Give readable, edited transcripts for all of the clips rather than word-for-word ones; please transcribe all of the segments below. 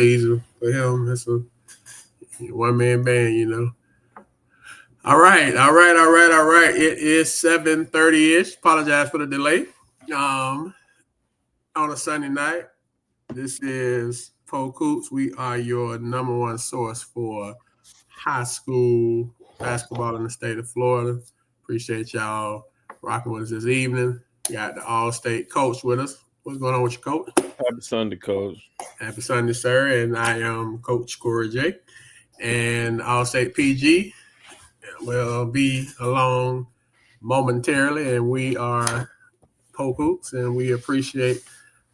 season for him. It's a one man band, you know. All right. It is 7:30 ish. Apologize for the delay. Um, on a Sunday night. This is Polk. We are your number one source for high school basketball in the state of Florida. Appreciate y'all rocking with us this evening. Got the All-State coach with us. What's going on with your coach? Happy Sunday, Coach. Happy Sunday, sir. And I am Coach Corey J. And All-State PG will be along momentarily. And we are Polk Hoops, and we appreciate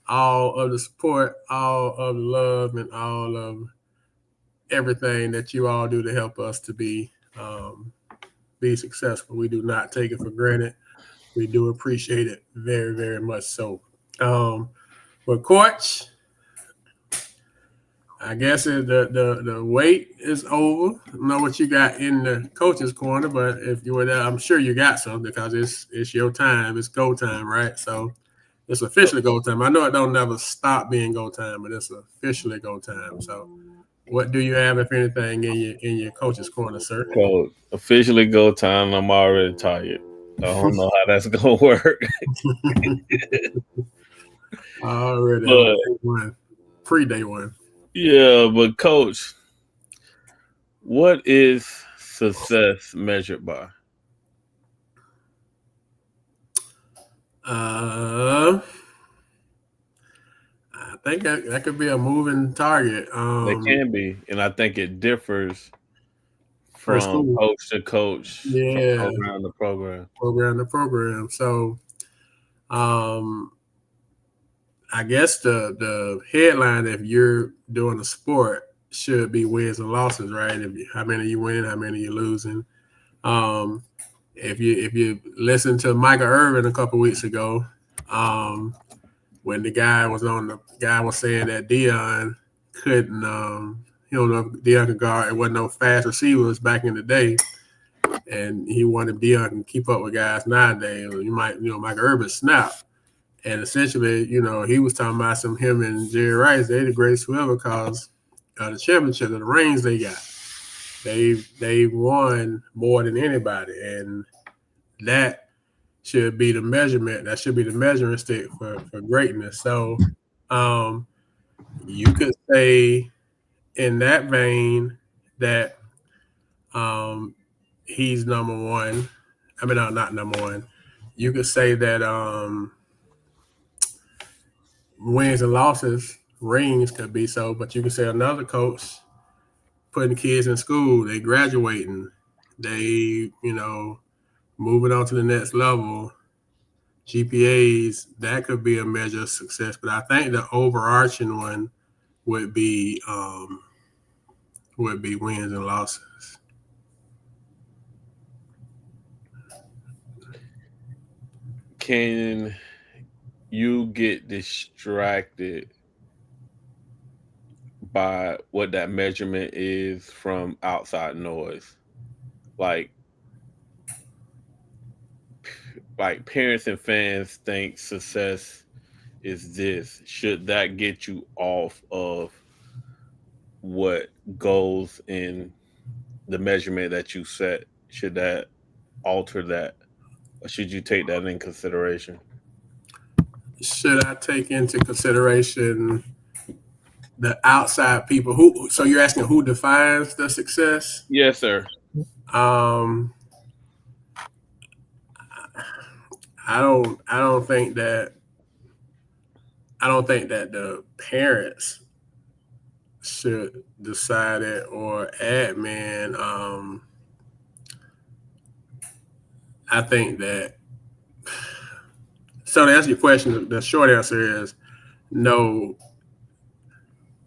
all of the support, all of the love, and all of everything that you all do to help us to be successful. We do not take it for granted. We do appreciate it very, very much so. But coach, I guess the wait is over. I don't know what you got in the coach's corner, but if you were there, I'm sure you got some because it's your time. It's go time, right? So it's officially go time. I know it don't never stop being go time, but it's officially go time. So what do you have, if anything, in your coach's corner, sir? Coach, officially go time. I'm already tired. I don't know how that's gonna work. Already on But day one, pre-day one. yeah, but Coach, what is success measured by? Uh, I think that could be a moving target. They can be, and I think it differs For from school, coach to coach, from yeah, program to program. program to program. So, um, I guess the headline, if you're doing a sport, should be wins and losses, right? How many you win, how many you losing. Um, if you listen to Michael Irvin a couple weeks ago, um, when the guy was saying that Dion couldn't, you don't know if Dion could guard. It wasn't no fast receivers back in the day, and he wanted Dion to keep up with guys nowadays. Michael Irvin snap. And essentially, he was talking about him and Jerry Rice. They the greatest whoever because the championship, the rings they got. They won more than anybody, and that should be the measurement. That should be the measuring stick for greatness. So, um, you could say in that vein that he's number one. I mean, no, not number one. You could say that wins and losses, rings could be so, but you can say another coach putting kids in school, they graduating, they, moving on to the next level, GPAs, that could be a measure of success. But I think the overarching one would be wins and losses. Can you get distracted by what that measurement is from outside noise? Like like parents and fans think success is this. Should that get you off of what goes in the measurement that you set? Should that alter that? Or should you take that in consideration? Should I take into consideration the outside people who? So you're asking who defines the success? Yes, sir. Um, I don't think that the parents should decide it or admin. I think that. So to answer your question, the short answer is no.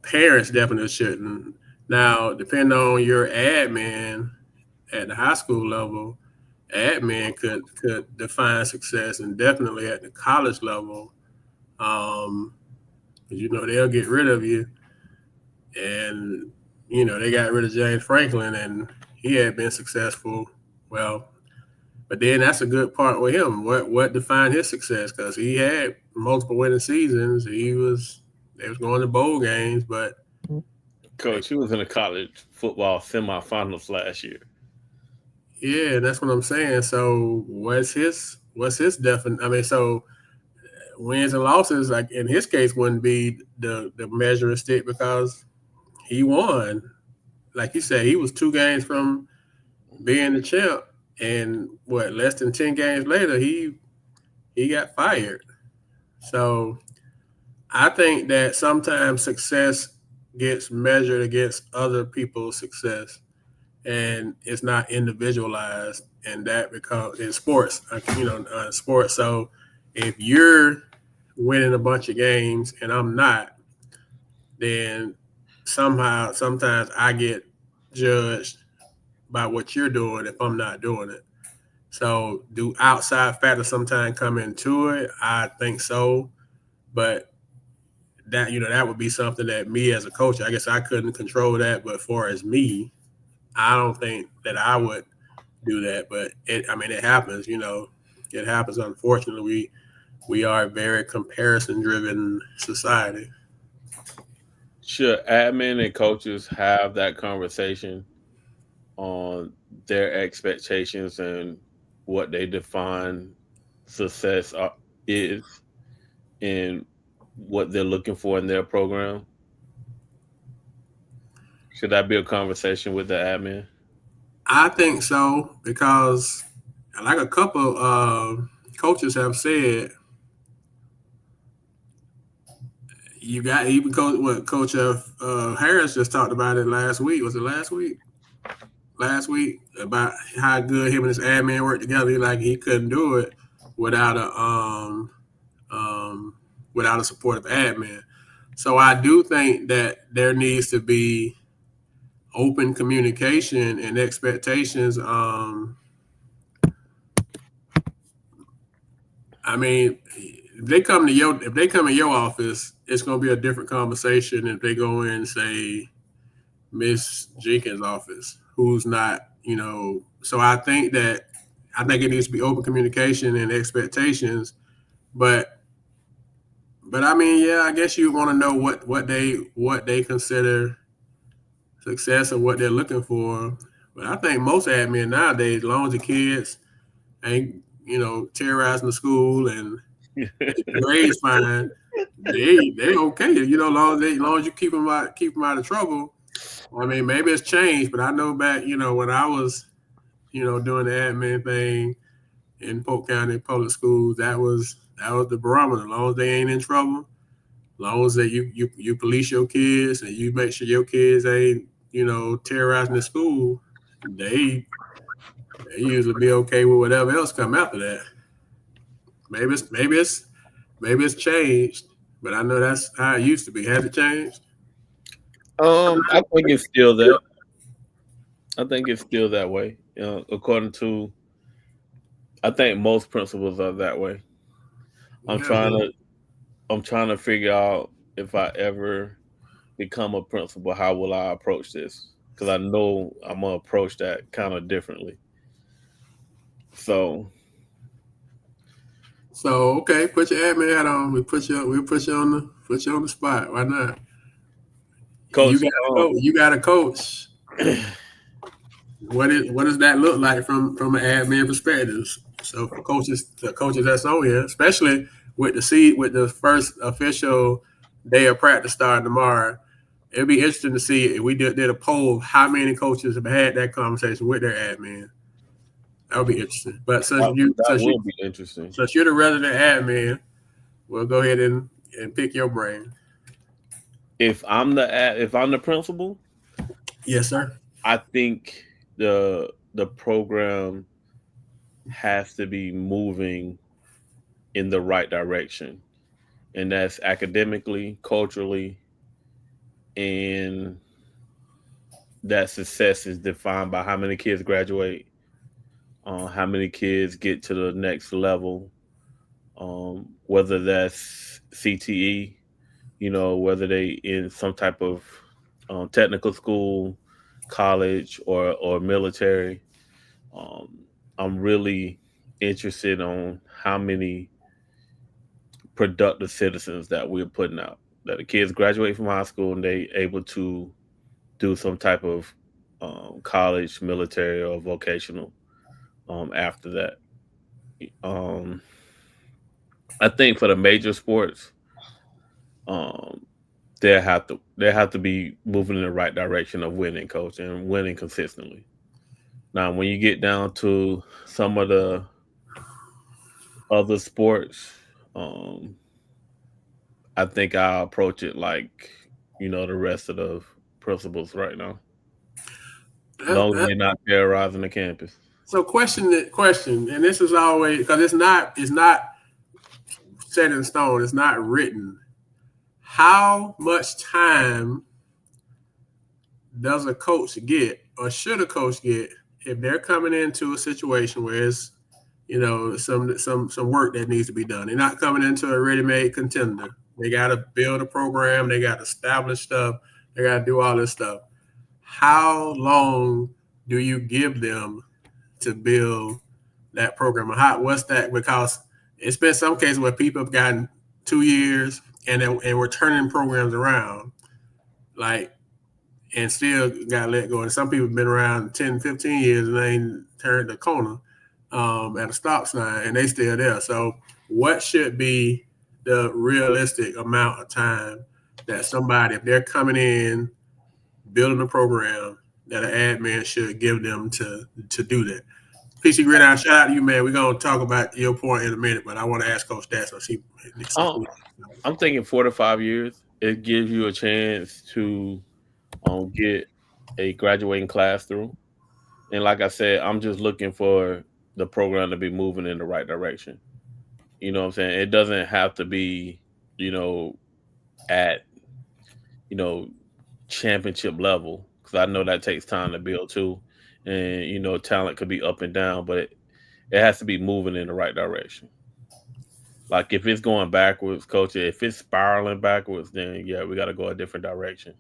Parents definitely shouldn't. Now, depending on your admin at the high school level, admin could define success, and definitely at the college level, um, 'cause, they'll get rid of you, and they got rid of James Franklin, and he had been successful. Well, but then that's a good part with him. What defined his success? Because he had multiple winning seasons. They was going to bowl games, but Coach, he was in the college football semifinals last year. Yeah, that's what I'm saying. So what's his definition? I mean, so wins and losses, like in his case, wouldn't be the measuring stick because he won. Like you said, he was 2 games from being the champ, and what less than 10 games later, he got fired. So I think that sometimes success gets measured against other people's success, and it's not individualized. And that becomes in sports, sports. So if you're winning a bunch of games and I'm not, then somehow sometimes I get judged by what you're doing if I'm not doing it. So do outside factors sometimes come into it? I think so, but that would be something that me as a coach, I guess I couldn't control that. But for as me, I don't think that I would do that. But I mean, it happens. It happens. Unfortunately, we are a very comparison driven society. Should admin and coaches have that conversation on their expectations and what they define success is and what they're looking for in their program? Should that be a conversation with the admin? I think so because, like a couple coaches have said, you got even Coach Harris just talked about it last week. Was it last week? Last week about how good him and his admin work together. Like he couldn't do it without um, a supportive admin. So I do think that there needs to be open communication and expectations. I mean, if they come in your office, it's going to be a different conversation if they go in and say Miss Jenkins' office, who's not. So I think it needs to be open communication and expectations. But I mean, yeah, I guess you want to know what they consider success and what they're looking for. But I think most admin nowadays, as long as the kids ain't terrorizing the school and grades fine, they okay. Long as you keep them out of trouble. I mean, maybe it's changed, but I know back when I was doing the admin thing in Polk County public schools, that was the barometer. As long as they ain't in trouble, as long as that you police your kids and you make sure your kids ain't terrorizing the school, they usually be okay with whatever else come after that. Maybe it's changed, but I know that's how it used to be. Has it changed? I think it's still that. I think it's still that way. According to, I think most principals are that way. I'm Yeah, trying but to, I'm trying to figure out if I ever become a principal, how will I approach this? Because I know I'm gonna approach that kind of differently. So, so okay, put your admin hat on. We put you on the spot. Why not? You coach, got to coach. You got to coach. What does that look like from an admin perspective? So for the coaches that's on here, especially with the first official day of practice starting tomorrow, it'd be interesting to see if we did a poll of how many coaches have had that conversation with their admin. That would be interesting. But since that, you that since you will be interesting. since you're the resident admin, we'll go ahead and pick your brain. If I'm the principal, Yes, sir. I think the program has to be moving in the right direction, and that's academically, culturally, and that success is defined by how many kids graduate, how many kids get to the next level, whether that's CTE, whether they in some type of technical school, college, or military. Um, I'm really interested on how many productive citizens that we're putting out. That the kids graduate from high school and they able to do some type of college, military, or vocational after that. Um, I think for the major sports, um, they have to be moving in the right direction of winning, coach, and winning consistently. Now, when you get down to some of the other sports, um, I think I'll approach it like the rest of the principals right now. Uh, Long as uh, they're not terrorizing the campus. so question, and this is always because it's not set in stone. It's not written. How much time does a coach get, or should a coach get, if they're coming into a situation where it's some work that needs to be done? They're not coming into a ready-made contender. They got to build a program. They got to establish stuff. They got to do all this stuff. How long do you give them to build that program? What's that? Because it's been some cases where people have gotten 2 years and we're turning programs around, like, and still got let go. And some people have been around 10, 15 years and they ain't turned the corner at a stop sign and they still there. So what should be the realistic amount of time that somebody, if they're coming in building a program, that an admin should give them to do that? PC Gridiron, shout out to you, man. We're gonna talk about your point in a minute, but I want to ask Coach that so she. Um, I'm thinking 4 to 5 years. It gives you a chance to get a graduating class through. And like I said, I'm just looking for the program to be moving in the right direction. You know what I'm saying? It doesn't have to be, you know, at, you know, championship level because I know that takes time to build too. And, talent could be up and down, but it has to be moving in the right direction. Like if it's going backwards, coach, if it's spiraling backwards, then yeah, we got to go a different direction.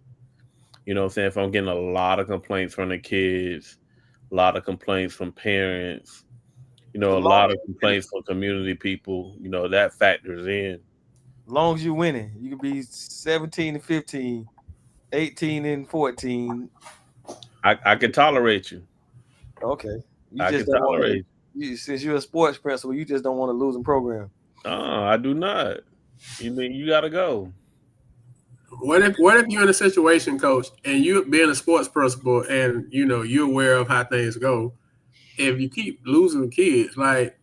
You know what I'm saying? If I'm getting a lot of complaints from the kids, a lot of complaints from parents, a lot of complaints from community people, that factors in. Long as you winning, you can be 17-15, 18-14. I can tolerate you. Okay, you I just can don't want to. tolerate Since you're a sports principal, you just don't want to losing program. you. I do not. You got to go. What if you're in a situation, Coach, and you being a sports principal, and you're aware of how things go? If you keep losing kids, like,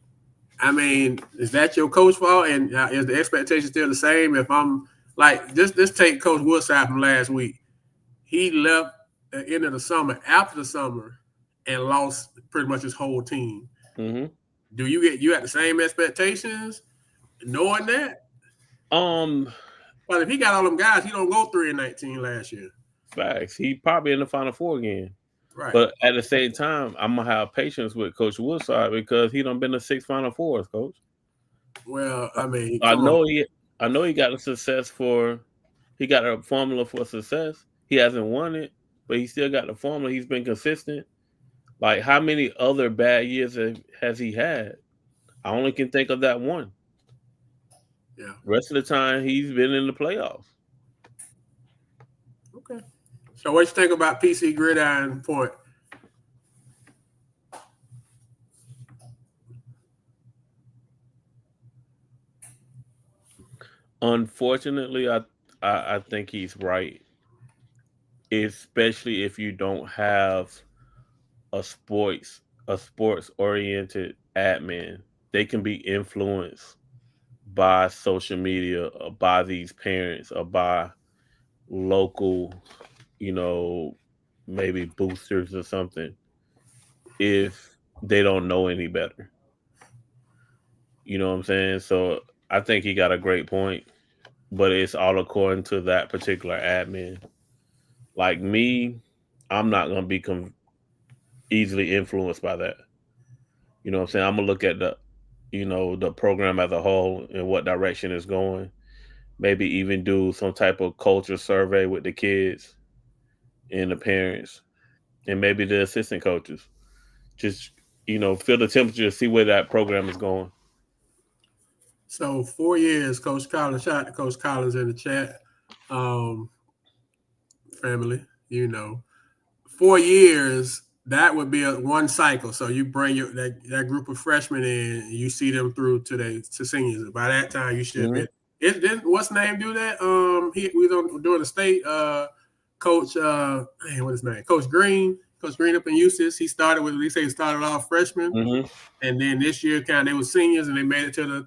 I mean, is that your coach fault? And is the expectation still the same? If I'm like, just take Coach Woodside from last week. He left at the end of the summer, after the summer, and lost pretty much his whole team. Hmm. Do you at the same expectations, knowing that? Um, But if he got all them guys, he don't go 3-19 last year. Facts. He probably in the Final Four again. Right. But at the same time, I'm gonna have patience with Coach Woodside because he done been to 6 Final Fours, Coach. Well, I mean, I come on. know he, I know he got a he got a formula for success. He hasn't won it, but he still got the formula. He's been consistent. Like how many other bad years has he had? I only can think of that one. Yeah. Rest of the time, he's been in the playoffs. Okay. So what you think about PC Gridiron point? Unfortunately, I think he's right, especially if you don't have a sports oriented admin. They can be influenced by social media or by these parents or by local, you know, maybe boosters or something if they don't know any better. You know what I'm saying? So I think he got a great point, but it's all according to that particular admin. Like me, I'm not gonna be easily influenced by that. You know what I'm saying? I'm gonna look at the program as a whole and what direction it's going. Maybe even do some type of culture survey with the kids and the parents and maybe the assistant coaches. Just feel the temperature, see where that program is going. So 4 years, Coach Collins. Shout out to Coach Collins in the chat, family. You know, 4 years that would be one cycle. So you bring that group of freshmen in, and you see them through to seniors. By that time, you should be. It didn't what's name do that? We was doing the state. Coach, what's his name? Coach Green. Coach Green up in Eustis. He started with. He started off freshmen, and then this year they were seniors, and they made it to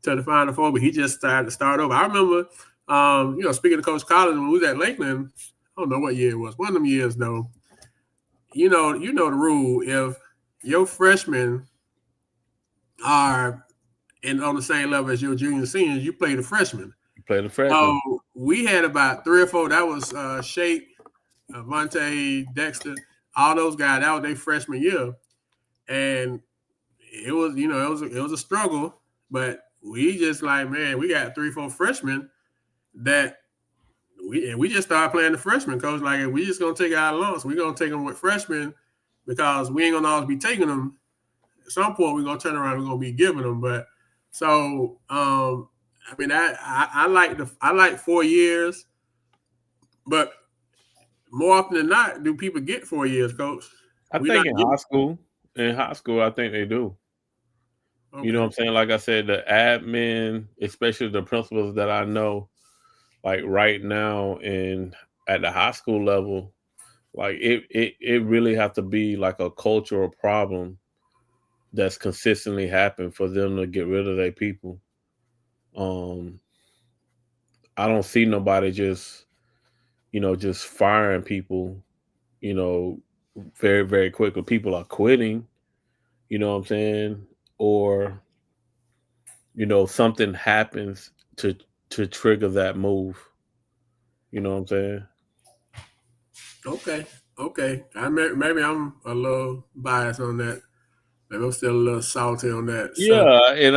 the Final Four. But he just started to start over. I remember, speaking of Coach Collins when we was at Lakeland. I don't know what year it was. One of them years though. You know the rule. If your freshmen are on the same level as your juniors and seniors, you play the freshmen. You play the freshmen. So we had about 3 or 4. That was Shake, Vontae, Dexter, all those guys. That was their freshman year, and it was it was a struggle. But we just man, we got 3 or 4 freshmen that we just started playing the freshmen. Coach we just gonna take our lumps. We're gonna take them with freshmen because we ain't gonna always be taking them. At some point, we're gonna turn around. We're gonna be giving them. But so I like 4 years, but more often than not, do people get 4 years, Coach? I think in high school, I think they do. Okay. You know what I'm saying? Like I said, the admin, especially the principals that I know, like right now and at the high school level, like it really have to be like a cultural problem that's consistently happened for them to get rid of their people. I don't see nobody just firing people, very, very quickly. People are quitting, you know what I'm saying? Or, something happens to trigger that move. You know what I'm saying? Okay. Maybe I'm a little biased on that. Maybe I'm still a little salty on that. Yeah, and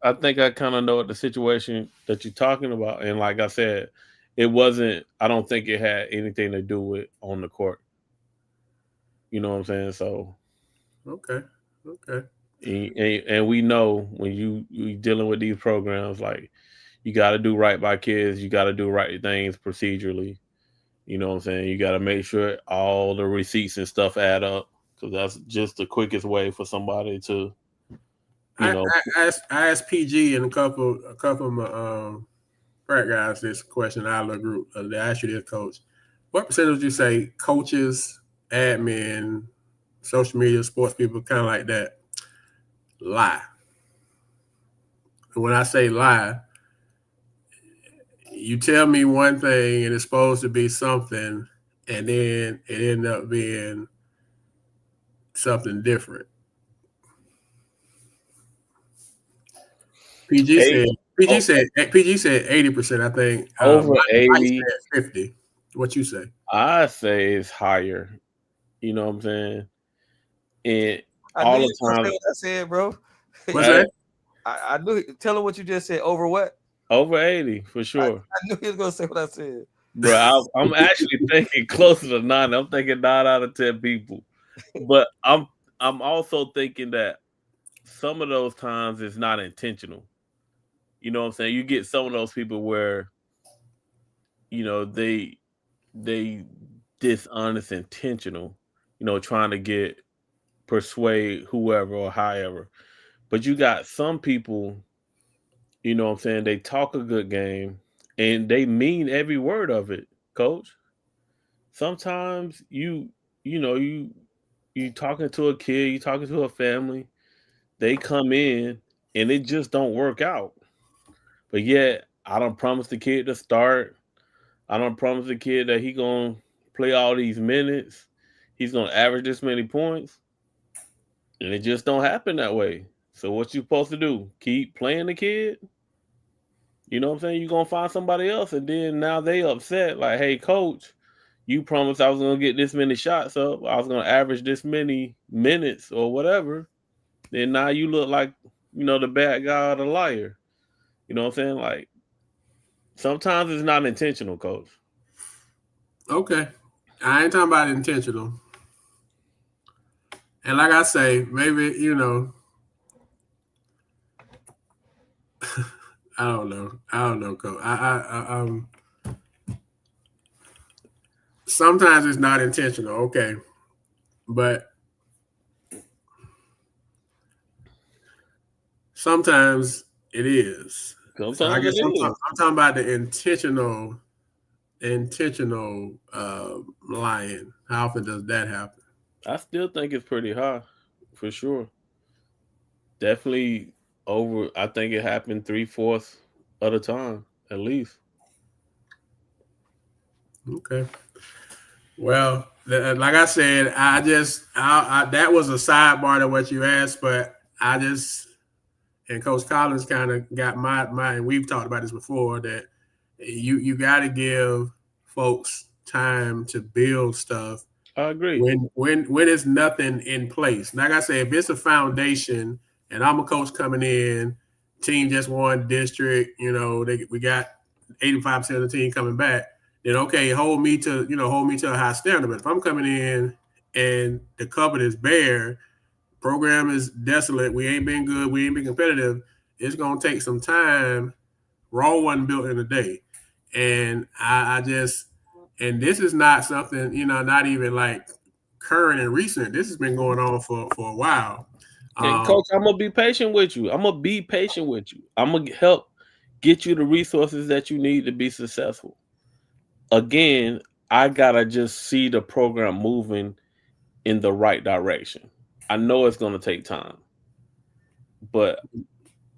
I think I kind of know what the situation that you're talking about. And like I said, it wasn't. I don't think it had anything to do with on the court. You know what I'm saying? So. Okay. And we know when you dealing with these programs, like you got to do right by kids, you got to do right things procedurally. You know what I'm saying? You got to make sure all the receipts and stuff add up, because that's just the quickest way for somebody to, I asked PG and a couple of my frat guys this question. Our little group. They asked you this, Coach. What percentage would you say coaches, admin, social media, sports people, kind of like that, lie? And when I say lie, you tell me one thing and it's supposed to be something, and then it ended up being something different. PG said 80%. I think over 80. 50. What you say? I say it's higher. You know what I'm saying? And all the time. What I said, bro. What's that? I knew. Tell him what you just said. Over what? Over 80 for sure. I knew he was gonna say what I said. Bro, I'm actually thinking closer to 9. I'm thinking 9 out of 10 people. But I'm also thinking that some of those times it's not intentional. You know what I'm saying? You get some of those people where, they dishonest intentional, trying to persuade whoever or however. But you got some people, you know what I'm saying, they talk a good game and they mean every word of it, Coach. Sometimes you talking to a kid, you talking to a family, they come in and it just don't work out. But yet, I don't promise the kid to start. I don't promise the kid that he gonna play all these minutes. He's gonna average this many points, and it just don't happen that way. So what you supposed to do? Keep playing the kid? You know what I'm saying? You're gonna find somebody else, and then now they upset. Like, hey, coach, you promised I was gonna get this many shots up. I was gonna average this many minutes or whatever. Then now you look like the bad guy or the liar. You know what I'm saying? Like, sometimes it's not intentional, Coach. Okay. I ain't talking about intentional. And like I say, maybe, I don't know, Coach. sometimes it's not intentional, okay, but sometimes it is. So I Sometimes guess it is. I'm talking about the intentional lying. How often does that happen? I still think it's pretty high, for sure. Definitely over. I think it happened 3/4 of the time, at least. Okay. Well, like I said, that was a sidebar to what you asked, but I just and Coach Collins kind of got my. And we've talked about this before that you got to give folks time to build stuff I agree. when there's nothing in place. Like I said, if it's a foundation and I'm a coach coming in, team just won district, we got 85% of the team coming back, then okay, hold me to a high standard. But if I'm coming in and the cupboard is bare, program is desolate, we ain't been good, we ain't been competitive, it's gonna take some time. Raw wasn't built in a day. And I just and this is not something, not even like current and recent. This has been going on for a while. And Um, coach, I'm gonna be patient with you. I'm gonna be patient with you. I'm gonna help get you the resources that you need to be successful. Again, I gotta just see the program moving in the right direction. I know it's gonna take time, but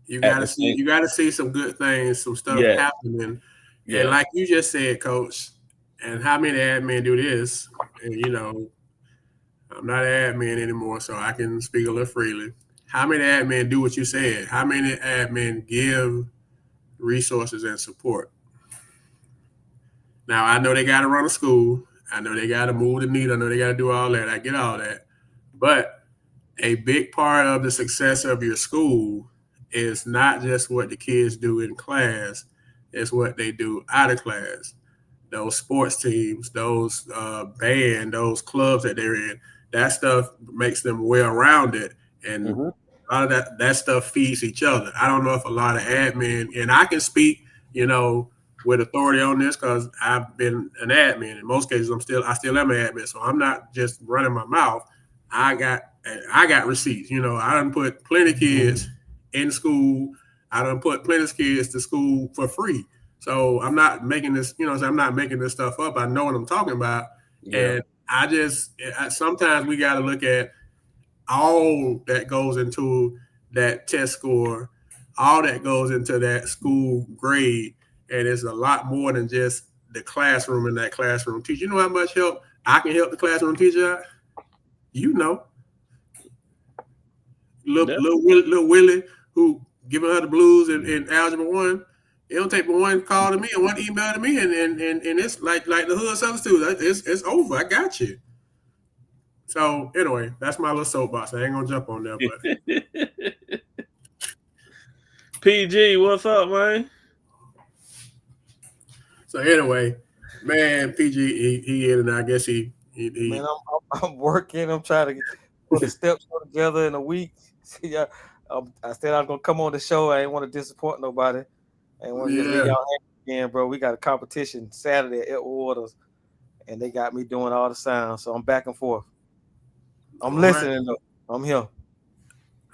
you at gotta the see same, you gotta see some good things, some stuff yeah, happening. And yeah, like you just said, coach, and how many admin do this? And I'm not an admin anymore, so I can speak a little freely. How many admin do what you said? How many admin give resources and support? Now I know they got to run a school. I know they got to move the needle. I know they got to do all that. I get all that, but a big part of the success of your school is not just what the kids do in class; it's what they do out of class. Those sports teams, those band, those clubs that they're in. That stuff makes them well rounded, and hmm a lot of that stuff feeds each other. I don't know if a lot of admin, and I can speak, with authority on this because I've been an admin. In most cases, I still am an admin, so I'm not just running my mouth. I got I got receipts. I done put plenty of kids in school. I done put plenty of kids to school for free. So I'm not making this, I'm not making this stuff up. I know what I'm talking about. yeah, And sometimes we got to look at all that goes into that test score, all that goes into that school grade. And it's a lot more than just the classroom and that classroom teacher. You know how much help I can help the classroom teacher out? You know, definitely. little Willie who giving her the blues in algebra one. It don't take but one call to me and one email to me, and it's like the hood substitute. It's over. I got you. So anyway, that's my little soapbox. I ain't gonna jump on there, but PG, what's up, man? so anyway, man, PG he in and I guess Man, he I'm working. I'm trying to put a step show together in a week. See, I said I'm gonna come on the show. I ain't want to disappoint nobody. I ain't want to just leave yeah. y'all hanging again, bro. We got a competition Saturday at Waters, and they got me doing all the sounds. So I'm back and forth. I'm All right. listening though. I'm here.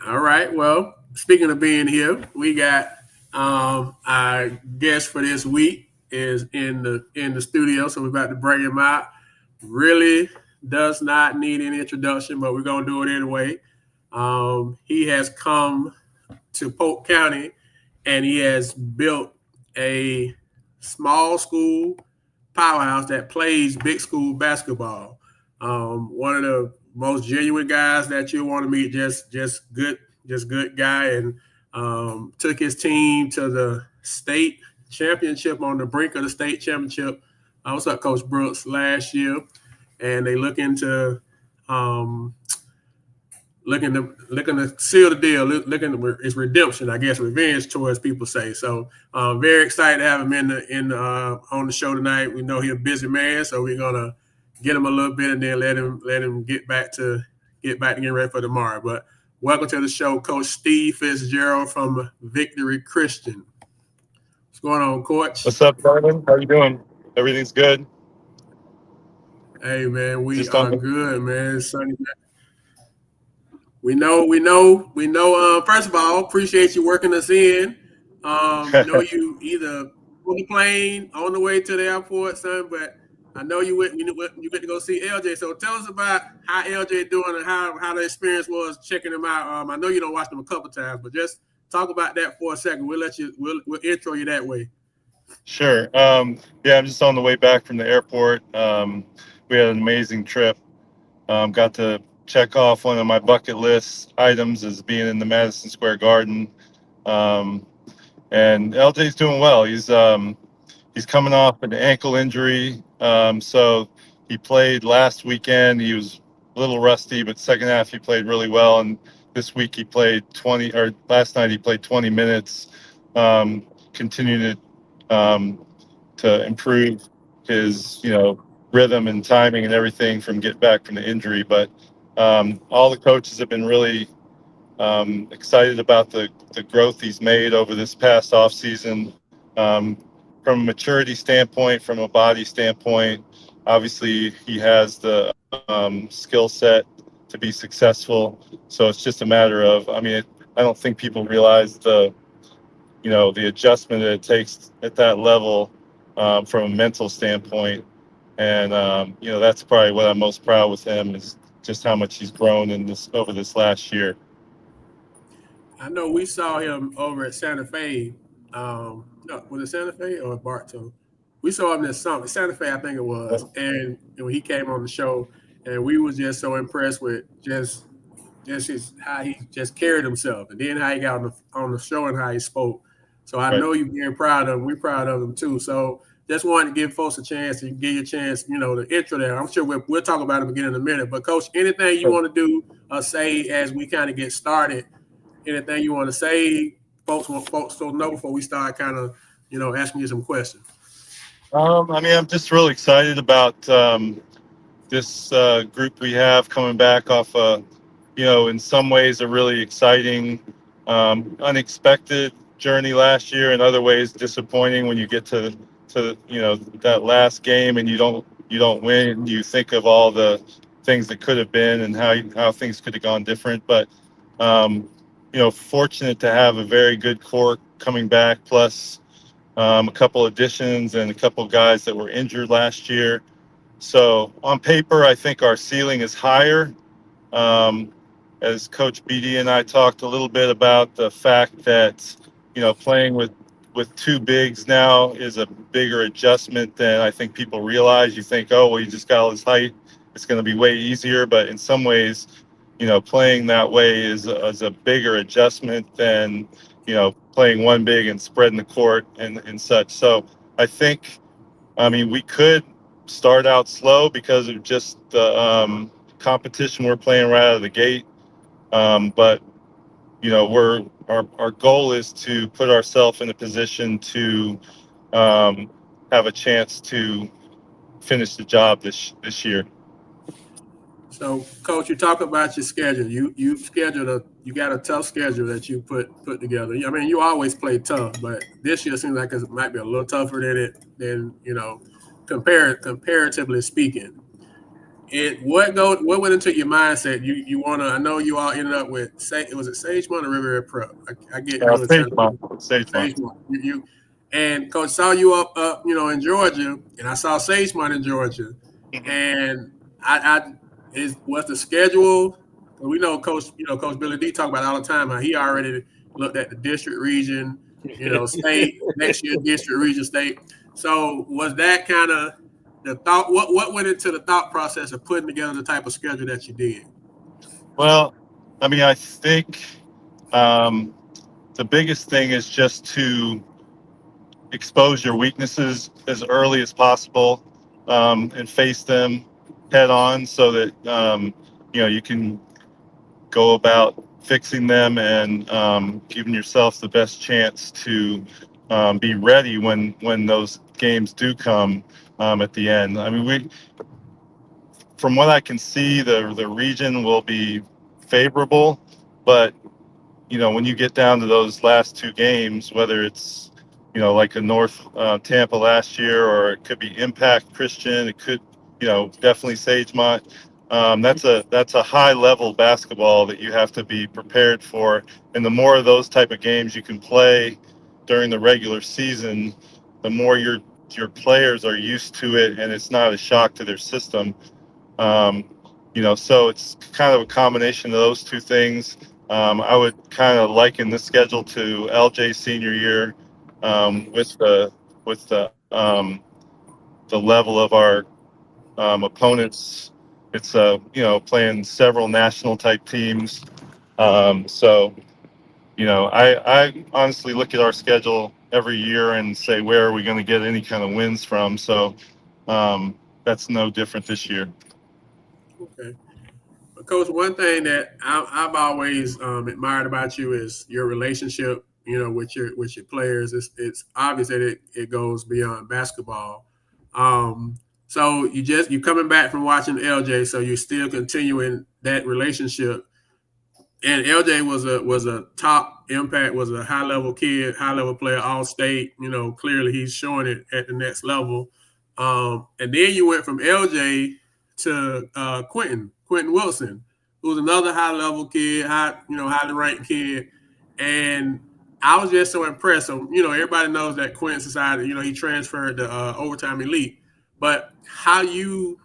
All right. Well, speaking of being here, we got our guest for this week is in the studio, so we're about to bring him out. Really does not need any introduction, but we're gonna do it anyway. He has come to Polk County and he has built a small school powerhouse that plays big school basketball. One of the most genuine guys that you want to meet, just good guy, and took his team to the state championship on the brink of the state championship. What's up, Coach Brooks? Last year, and they um, looking to seal the deal. Looking to it's redemption, I guess, revenge towards people say. So very excited to have him on the show tonight. We know he's a busy man, so we're gonna get him a little bit and then let him get back to getting ready for tomorrow. But welcome to the show, Coach Steve Fitzgerald from Victory Christian. What's going on, Coach? What's up, Brandon? How are you doing? Everything's good. Hey man, we Just on are the good, man. Sonny, we know. First of all, appreciate you working us in. Know you either on the plane on the way to the airport, son, but I know you get to go see LJ. So tell us about how LJ doing and how the experience was checking him out. I know you don't watch him a couple times, but just talk about that for a second. We'll intro you that way. Sure. Yeah, I'm just on the way back from the airport. We had an amazing trip. Got to check off one of my bucket list items as being in the Madison Square Garden. Um, and LJ's doing well. He's coming off an ankle injury. So he played last weekend. He was a little rusty, but second half he played really well. And this week he played 20, or last night he played 20 minutes. Continued to improve his, rhythm and timing and everything from getting back from the injury. But all the coaches have been really excited about the growth he's made over this past offseason. From a maturity standpoint, from a body standpoint, obviously he has the skill set to be successful. So it's just a matter of, I don't think people realize the adjustment that it takes at that level from a mental standpoint. And, that's probably what I'm most proud with him is just how much he's grown over this last year. I know we saw him over at Santa Fe. No, was it Santa Fe or Bartow? We saw him this summer, Santa Fe, I think it was. And when he came on the show, and we was just so impressed with just how he just carried himself, and then how he got on the show and how he spoke. So I Right. know you're being proud of him. We're proud of him too. So just wanted to give folks a chance to give you a chance, the intro there. I'm sure we'll talk about him again in a minute. But Coach, anything you want to do or say as we kind of get started? Anything you want to say, folks don't know before we start kind of, asking you some questions. I'm just really excited about this group we have coming back off, in some ways a really exciting, unexpected journey last year. In other ways, disappointing when you get to that last game and you don't win. You think of all the things that could have been and how things could have gone different. But fortunate to have a very good core coming back, plus a couple additions and a couple guys that were injured last year. So on paper, I think our ceiling is higher. As Coach BD and I talked a little bit about the fact that, playing with two bigs now is a bigger adjustment than I think people realize. You think, oh, well, you just got all this height, it's going to be way easier. But in some ways, playing that way is a bigger adjustment than, playing one big and spreading the court and such. So I think, we could start out slow because of just the competition we're playing right out of the gate. But our goal is to put ourselves in a position to have a chance to finish the job this year. So, Coach, you talk about your schedule. You got a tough schedule that you put together. I mean, you always play tough, but this year seems like it might be a little tougher than comparatively speaking. What went into your mindset? You want to? I know you all ended up with was it Sagemont or River Prep? I get really Sagemont. And Coach saw you up in Georgia, and I saw Sagemont in Georgia, and I was the schedule. We know Coach Billy D talk about it all the time how he already looked at the district region, state next year district region state. So was that kind of the thought? What went into the thought process of putting together the type of schedule that you did? Well, I think the biggest thing is just to expose your weaknesses as early as possible and face them head on so that you can go about fixing them and giving yourself the best chance to be ready when those games do come at the end. From what I can see, the region will be favorable, but when you get down to those last two games, whether it's like a North Tampa last year, or it could be Impact Christian, it could definitely Sagemont. That's a high level basketball that you have to be prepared for. And the more of those type of games you can play during the regular season, the more your players are used to it, and it's not a shock to their system. Um, so it's kind of a combination of those two things. I would kind of liken this schedule to LJ senior year, with the level of our opponents. It's playing several national type teams. So I honestly look at our schedule every year and say, where are we going to get any kind of wins from? So that's no different this year. Okay. Coach, one thing that I've always admired about you is your relationship, with your players. It's obvious that it goes beyond basketball. So you coming back from watching LJ, so you're still continuing that relationship. And LJ was a top impact, was a high level kid, high level player, all state. Clearly he's showing it at the next level. And then you went from LJ to Quentin Wilson, who's another high level kid, highly ranked kid. And I was just so impressed. So, everybody knows that Quentin decided, he transferred to Overtime Elite. But how you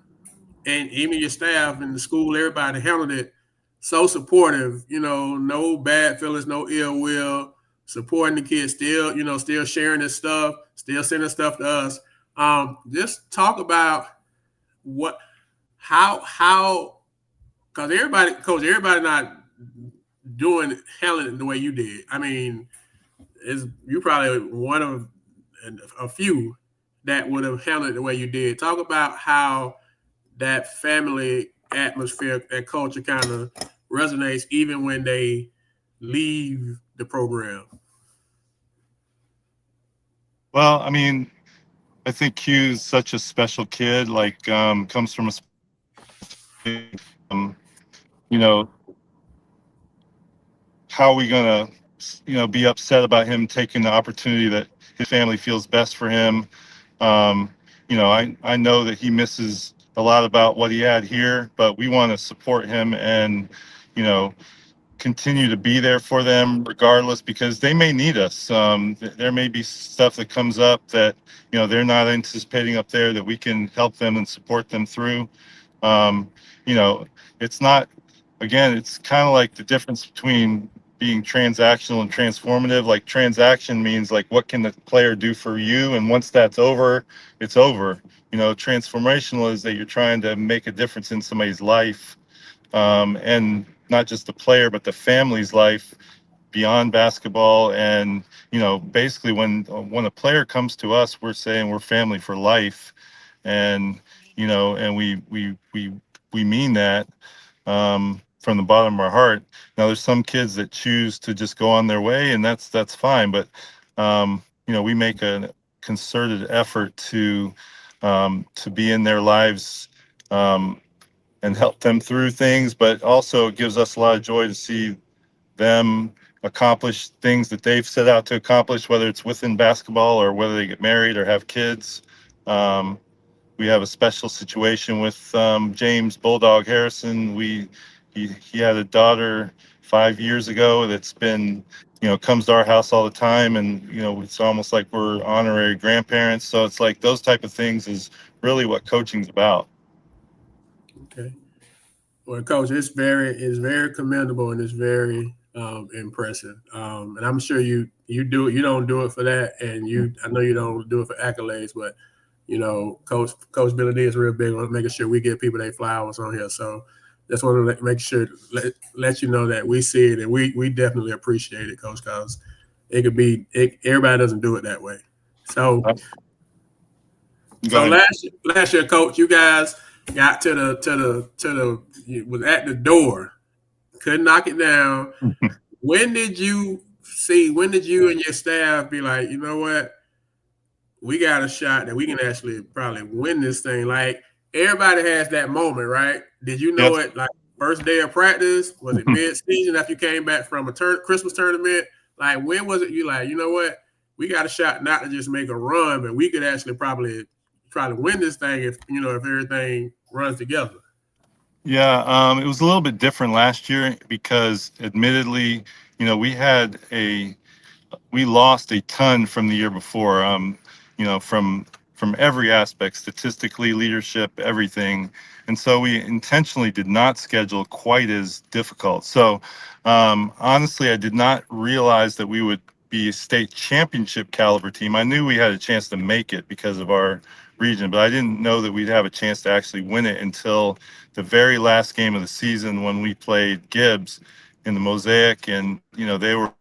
and even your staff and the school, everybody handled it so supportive, no bad feelings, no ill will, supporting the kids, still sharing this stuff, still sending stuff to us. Just talk about how, because everybody not handling it the way you did. I mean, you probably one of a few that would have handled it the way you did. Talk about how that family atmosphere, that culture kind of resonates even when they leave the program. Well, I mean, I think Q's such a special kid, like comes from um, you know, how are we going to, be upset about him taking the opportunity that his family feels best for him? I know that he misses a lot about what he had here, but we want to support him and, you know, continue to be there for them regardless, because they may need us. There may be stuff that comes up that, they're not anticipating up there that we can help them and support them through. Um, it's not, again, it's kind of like the difference between being transactional and transformative. Like transaction means like, what can the player do for you? And once that's over, it's over. Transformational is that you're trying to make a difference in somebody's life, and not just the player, but the family's life beyond basketball. And, basically when a player comes to us, we're saying we're family for life. And, and we mean that, from the bottom of our heart. Now there's some kids that choose to just go on their way, and that's fine. But, we make a concerted effort to be in their lives, and help them through things, but also it gives us a lot of joy to see them accomplish things that they've set out to accomplish, whether it's within basketball or whether they get married or have kids. We have a special situation with James Bulldog Harrison. He had a daughter 5 years ago that's been, comes to our house all the time, and it's almost like we're honorary grandparents. So it's like those type of things is really what coaching's about. Okay. Well, Coach, it's very commendable and it's very impressive. And I'm sure you do it. You don't do it for that, and I know you don't do it for accolades, but Coach Billy D is real big on making sure we give people their flowers on here. So just want to make sure let you know that we see it, and we definitely appreciate it, Coach, because everybody doesn't do it that way. So last year, Coach, you guys got to the was at the door, couldn't knock it down. When did you and your staff be like, you know what, we got a shot that we can actually probably win this thing? Like, everybody has that moment, right? Did you know it like first day of practice? Was it mid-season after you came back from a Christmas tournament? Like, when was it you like, you know what, we got a shot not to just make a run, but we could actually probably try to win this thing if everything runs together. Yeah, it was a little bit different last year because, admittedly, we lost a ton from the year before. From every aspect, statistically, leadership, everything, and so we intentionally did not schedule quite as difficult. So, honestly, I did not realize that we would be a state championship caliber team. I knew we had a chance to make it because of our region, but I didn't know that we'd have a chance to actually win it until the very last game of the season when we played Gibbs in the Mosaic, and they were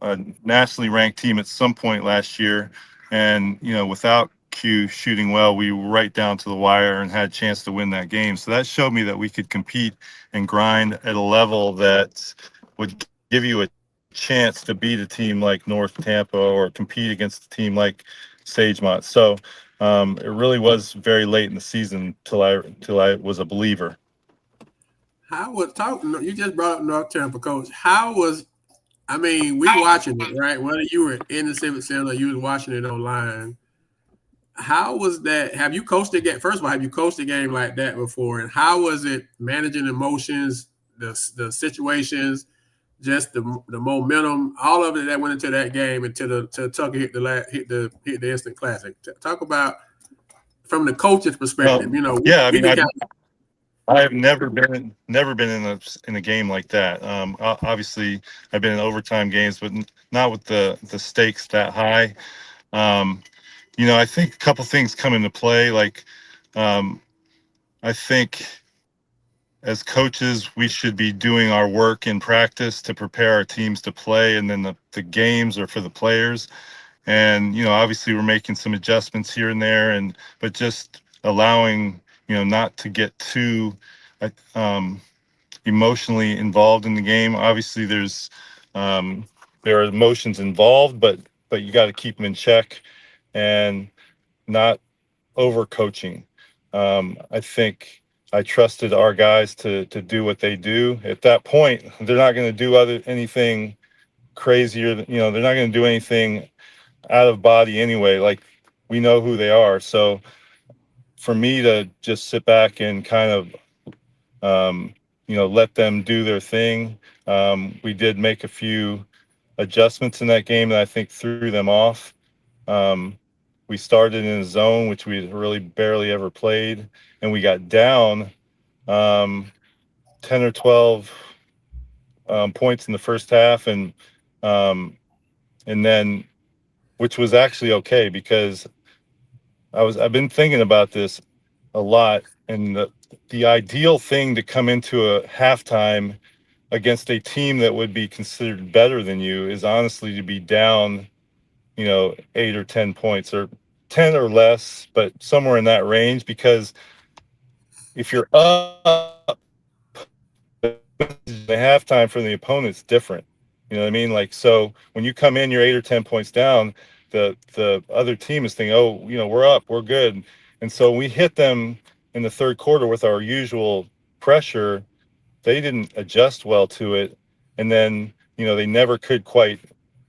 a nationally ranked team at some point last year, and without Q shooting well, we were right down to the wire and had a chance to win that game. So that showed me that we could compete and grind at a level that would give you a chance to beat a team like North Tampa or compete against a team like Sagemont. So it really was very late in the season till I was a believer. You just brought up North Tampa, Coach. We watching it, right? Whether you were in the Civic Center or you was watching it online, how was that? Have you coached a game? First of all, have you coached a game like that before? And how was it managing emotions, the situations, just the momentum, all of it that went into that game until Tucker hit the instant classic? Talk about from the coach's perspective. Yeah, I have never been in a game like that. Obviously, I've been in overtime games, but not with the stakes that high. I think a couple things come into play. Like, I think as coaches, we should be doing our work in practice to prepare our teams to play, and then the games are for the players. And obviously, we're making some adjustments here and there, but just allowing not to get too emotionally involved in the game. Obviously, there are emotions involved, but you got to keep them in check and not over coaching. I think I trusted our guys to do what they do. At that point, they're not going to do anything crazier. They're not going to do anything out of body anyway. Like, we know who they are. So for me to just sit back and kind of let them do their thing. We did make a few adjustments in that game that I think threw them off. We started in a zone, which we really barely ever played, and we got down 10 or 12 points in the first half, and then, which was actually okay because I've been thinking about this a lot, and the ideal thing to come into a halftime against a team that would be considered better than you is honestly to be down, 8 or 10 points, or 10 or less, but somewhere in that range, because if you're up, the halftime from the opponent's different. You know what I mean? Like, so when you come in, you're 8 or 10 points down, the other team is thinking, oh, we're up, we're good. And so we hit them in the third quarter with our usual pressure. They didn't adjust well to it, and then they never could quite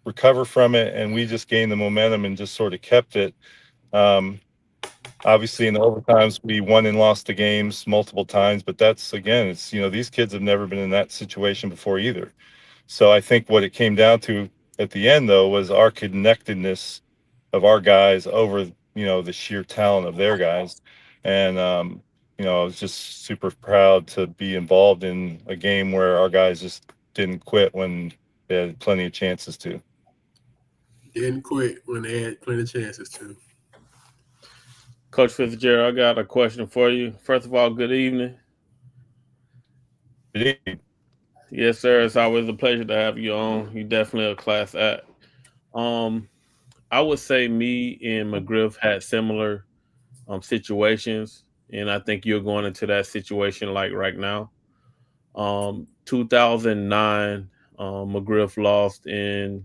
recover from it, and we just gained the momentum and just sort of kept it. Obviously, in the overtimes, we won and lost the games multiple times, but that's, again, it's these kids have never been in that situation before either. So I think what it came down to at the end, though, was our connectedness of our guys over the sheer talent of their guys. And I was just super proud to be involved in a game where our guys just didn't quit when they had plenty of chances to. Didn't quit when they had plenty of chances to. Coach Fitzgerald, I got a question for you. First of all, good evening. Good evening. Yes, sir. It's always a pleasure to have you on. You definitely a class act. I would say me and McGriff had similar situations, and I think you're going into that situation like right now. 2009, McGriff lost in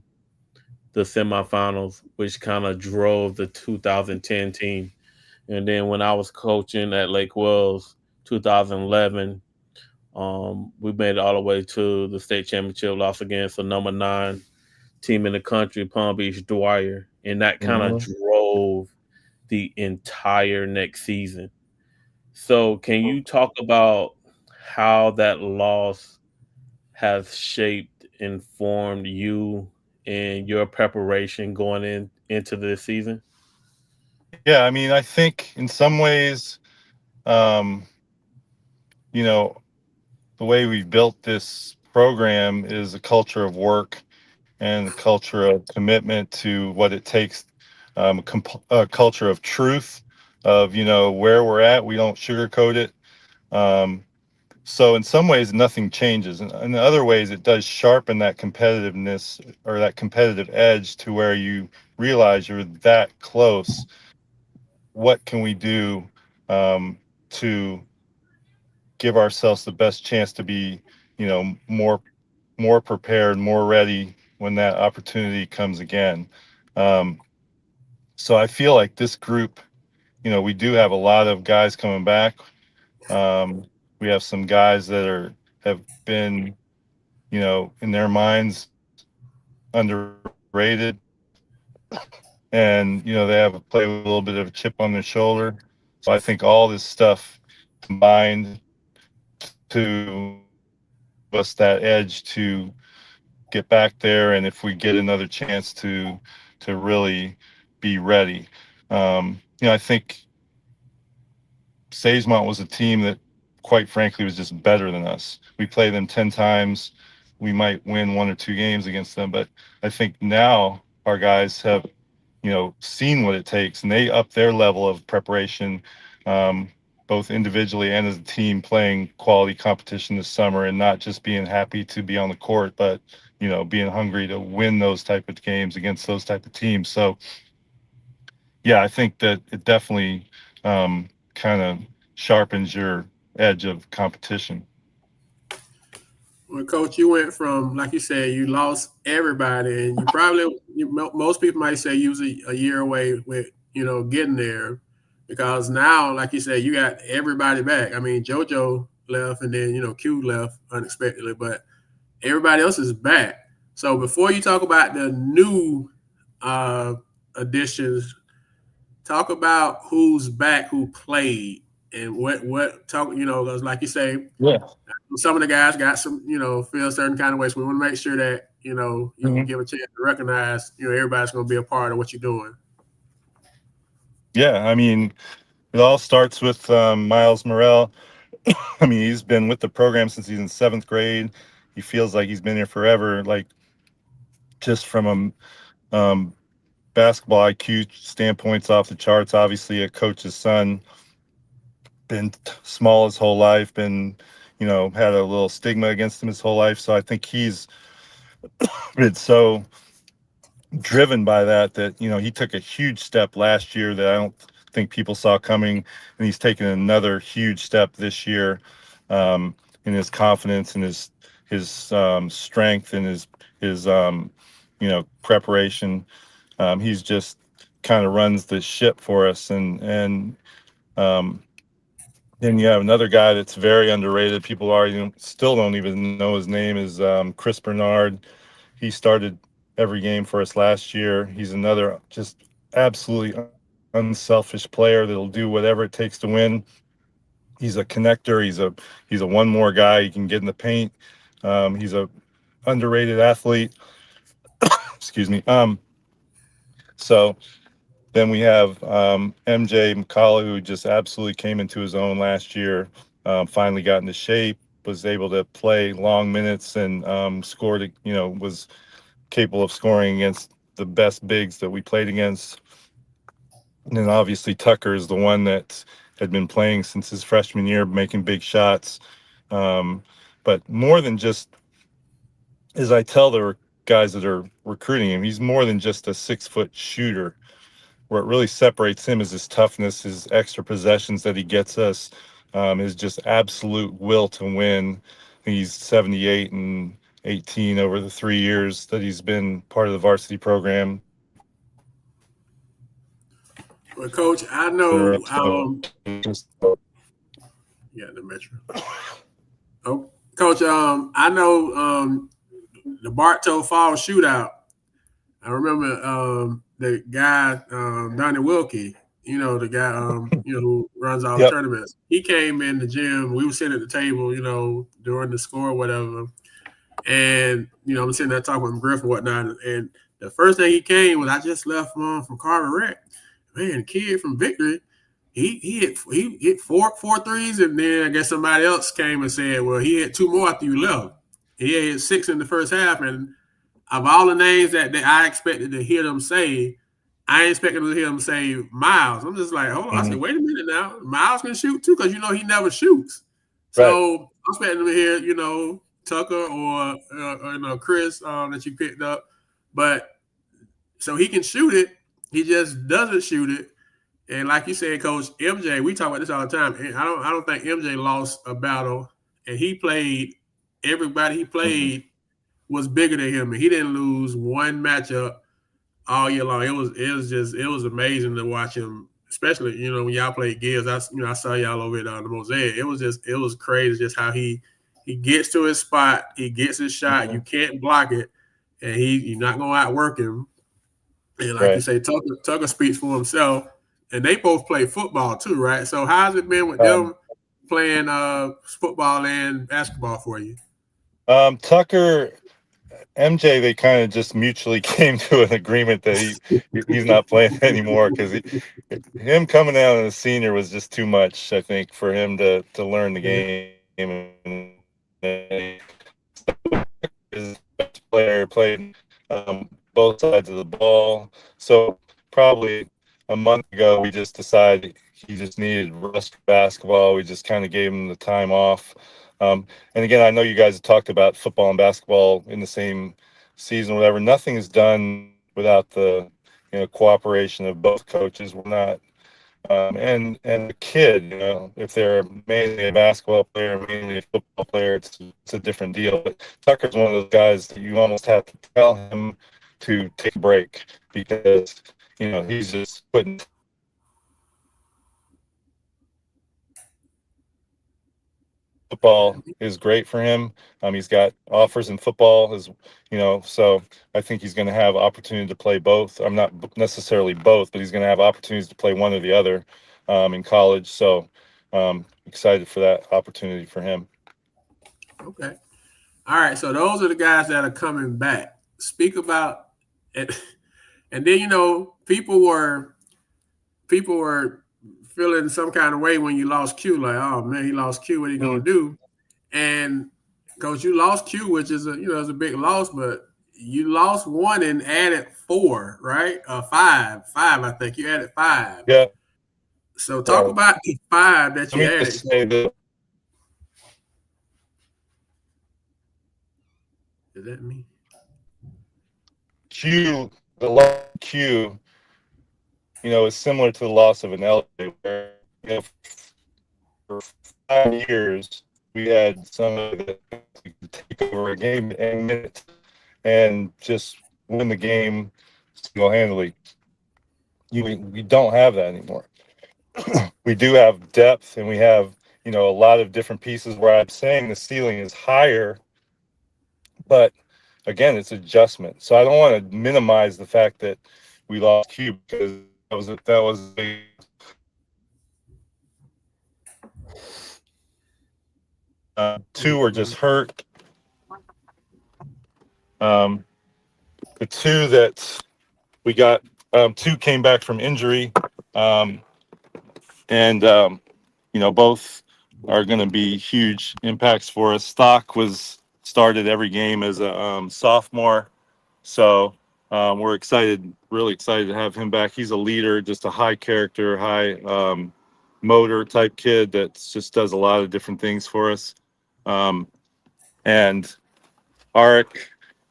the semifinals, which kind of drove the 2010 team. And then when I was coaching at Lake Wells, 2011, we made it all the way to the state championship, lost against the number 9 team in the country, Palm Beach Dwyer, and that kind of drove the entire next season. So, can you talk about how that loss has shaped, informed you in your preparation going into this season? Yeah, I mean, I think in some ways, um, you know, the way we've built this program is a culture of work and a culture of commitment to what it takes, a culture of truth, of, where we're at. We don't sugarcoat it. Um, so in some ways, nothing changes. And in other ways, it does sharpen that competitiveness or that competitive edge to where you realize you're that close. What can we do to give ourselves the best chance to be, more prepared, more ready when that opportunity comes again. Um, so I feel like this group, we do have a lot of guys coming back. Um, we have some guys that have been, in their minds underrated, and they have a play with a little bit of a chip on their shoulder. So I think all this stuff combined to us that edge to get back there, and if we get another chance to really be ready. I think Sagemont was a team that, quite frankly, was just better than us. We play them 10 times. We might win 1 or 2 games against them, but I think now our guys have, seen what it takes, and they up their level of preparation, both individually and as a team, playing quality competition this summer, and not just being happy to be on the court, but being hungry to win those type of games against those type of teams. So yeah, I think that it definitely kind of sharpens your edge of competition. Well, Coach, you went from, like you said, you lost everybody, and most people might say you was a year away with getting there, because now, like you said, you got everybody back. I mean, JoJo left, and then Q left unexpectedly, but everybody else is back. So before you talk about the new uh, additions, talk about who's back, who played, and what talk. Because like you say, Yeah. some of the guys got some, feel a certain kind of way. So we want to make sure that, you can give a chance to recognize, everybody's going to be a part of what you're doing. Yeah, I mean, it all starts with Miles Morrell. I mean, he's been with the program since he's in 7th grade. He feels like he's been here forever. Like, just from a basketball IQ standpoint's off the charts. Obviously, a coach's son, been small his whole life, been, had a little stigma against him his whole life. So I think he's been so driven by that he took a huge step last year that I don't think people saw coming, and he's taken another huge step this year, in his confidence and his strength and his preparation. He's just kind of runs the ship for us, and then you have another guy that's very underrated. People still don't even know his name, is Chris Bernard. He started every game for us last year. He's another just absolutely unselfish player that'll do whatever it takes to win. He's a connector. He's a one more guy. He can get in the paint. He's a underrated athlete. Excuse me. So then we have MJ McCullough, who just absolutely came into his own last year. Finally got into shape, was able to play long minutes, and scored. Was capable of scoring against the best bigs that we played against. And then obviously Tucker is the one that had been playing since his freshman year, making big shots. But more than just, as I tell the guys that are recruiting him, he's more than just a 6-foot shooter. What really separates him is his toughness, his extra possessions that he gets us, his just absolute will to win. He's 78 and 18 over the 3 years that he's been part of the varsity program. Well, Coach, I know. Yeah, the Metro. Oh, Coach, I know the Bartow Fall shootout. I remember the guy, Donnie Wilkie, the guy, who runs all the Yep. tournaments. He came in the gym. We were sitting at the table, during the score or whatever. And, I'm sitting there talking with Griff and whatnot. And the first thing he came was, I just left from Carver Rec. Man, the kid from Victory, he hit four threes, and then I guess somebody else came and said, well, he had 2 more after you left. He had 6 in the first half, and of all the names that I expected to hear them say, I ain't expecting to hear them say Miles. I'm just like, hold on. I said, wait a minute now. Miles can shoot too, because he never shoots. So I'm expecting to hear, Tucker or Chris that you picked up. But so he can shoot it. He just doesn't shoot it. And like you said, Coach, MJ, we talk about this all the time. And I don't think MJ lost a battle. And he played, everybody he played was bigger than him. And he didn't lose one matchup all year long. It was amazing to watch him, especially, when y'all played Gibbs. I saw y'all over at the Mosaic. It was crazy just how he gets to his spot, he gets his shot, you can't block it, and you're not gonna outwork him. And like you say, Tucker speaks for himself. And they both play football too, right? So how's it been with them playing football and basketball for you? Tucker, MJ, they kind of just mutually came to an agreement that he's not playing anymore, because him coming out as a senior was just too much, I think, for him to learn the game. His best player played both sides of the ball. So probably a month ago, we just decided he just needed rest for basketball. We just kind of gave him the time off. And again, I know you guys have talked about football and basketball in the same season, or whatever. Nothing is done without the cooperation of both coaches. We're not, and the kid, if they're mainly a basketball player, mainly a football player, it's a different deal. But Tucker's one of those guys that you almost have to tell him to take a break, because he's just putting football is great for him. He's got offers in football, so I think he's going to have opportunity to play both. I'm not necessarily both, but he's going to have opportunities to play one or the other in college. So excited for that opportunity for him. Okay. All right. So those are the guys that are coming back. Speak about it. And then, people were feeling some kind of way when you lost Q, like, oh man, he lost Q, what are you gonna do? And Coach, you lost Q, which is a big loss, but you lost 1 and added 4, right? 5, I think you added 5. Yeah. So talk about the 5 that you added. Just say that. Is that me? The loss of Q, is similar to the loss of an LJ, where for 5 years we had somebody that could take over a game in any minute and just win the game single-handedly. We don't have that anymore. We do have depth, and we have a lot of different pieces, where I'm saying the ceiling is higher, but again, it's adjustment. So I don't want to minimize the fact that we lost Q, because that was a two were just hurt. The 2 that we got, 2 came back from injury, and both are going to be huge impacts for us. Stock started every game as a sophomore, so we're really excited to have him back. He's a leader, just a high character, high motor type kid that just does a lot of different things for us. And Arik,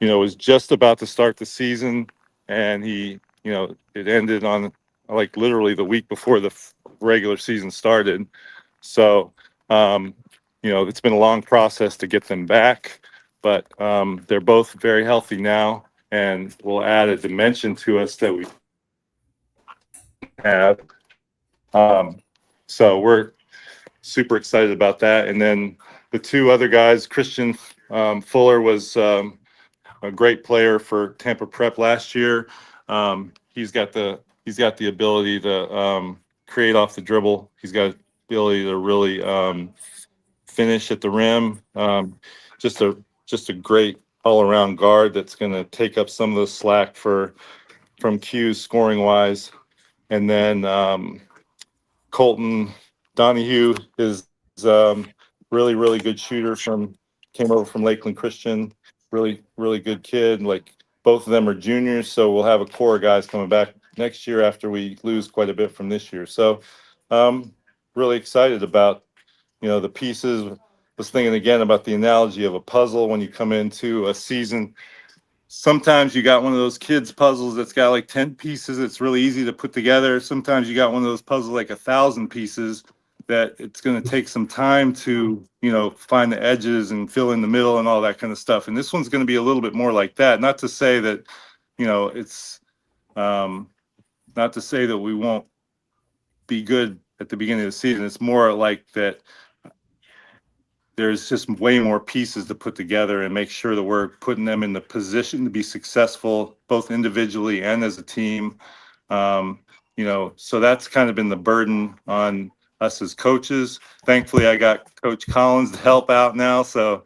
was just about to start the season, and it ended on like literally the week before the regular season started. So, it's been a long process to get them back, but they're both very healthy now, and will add a dimension to us that we have. So we're super excited about that. And then the 2 other guys, Christian Fuller was a great player for Tampa Prep last year. He's got the ability to create off the dribble. He's got ability to really finish at the rim. Just a great all around guard that's going to take up some of the slack from Q scoring wise. And then Colton Donahue is really good shooter came over from Lakeland Christian. Really good kid. Like both of them are juniors, so we'll have a core of guys coming back next year after we lose quite a bit from this year. So really excited about the pieces. Was thinking again about the analogy of a puzzle when you come into a season. Sometimes you got one of those kids puzzles that's got like 10 pieces. It's really easy to put together. Sometimes you got one of those puzzles like 1,000 pieces that it's going to take some time to, find the edges and fill in the middle and all that kind of stuff. And this one's going to be a little bit more like that. Not to say that, it's not to say that we won't be good at the beginning of the season. It's more like that there's just way more pieces to put together and make sure that we're putting them in the position to be successful, both individually and as a team. So that's kind of been the burden on us as coaches. Thankfully, I got Coach Collins to help out now, so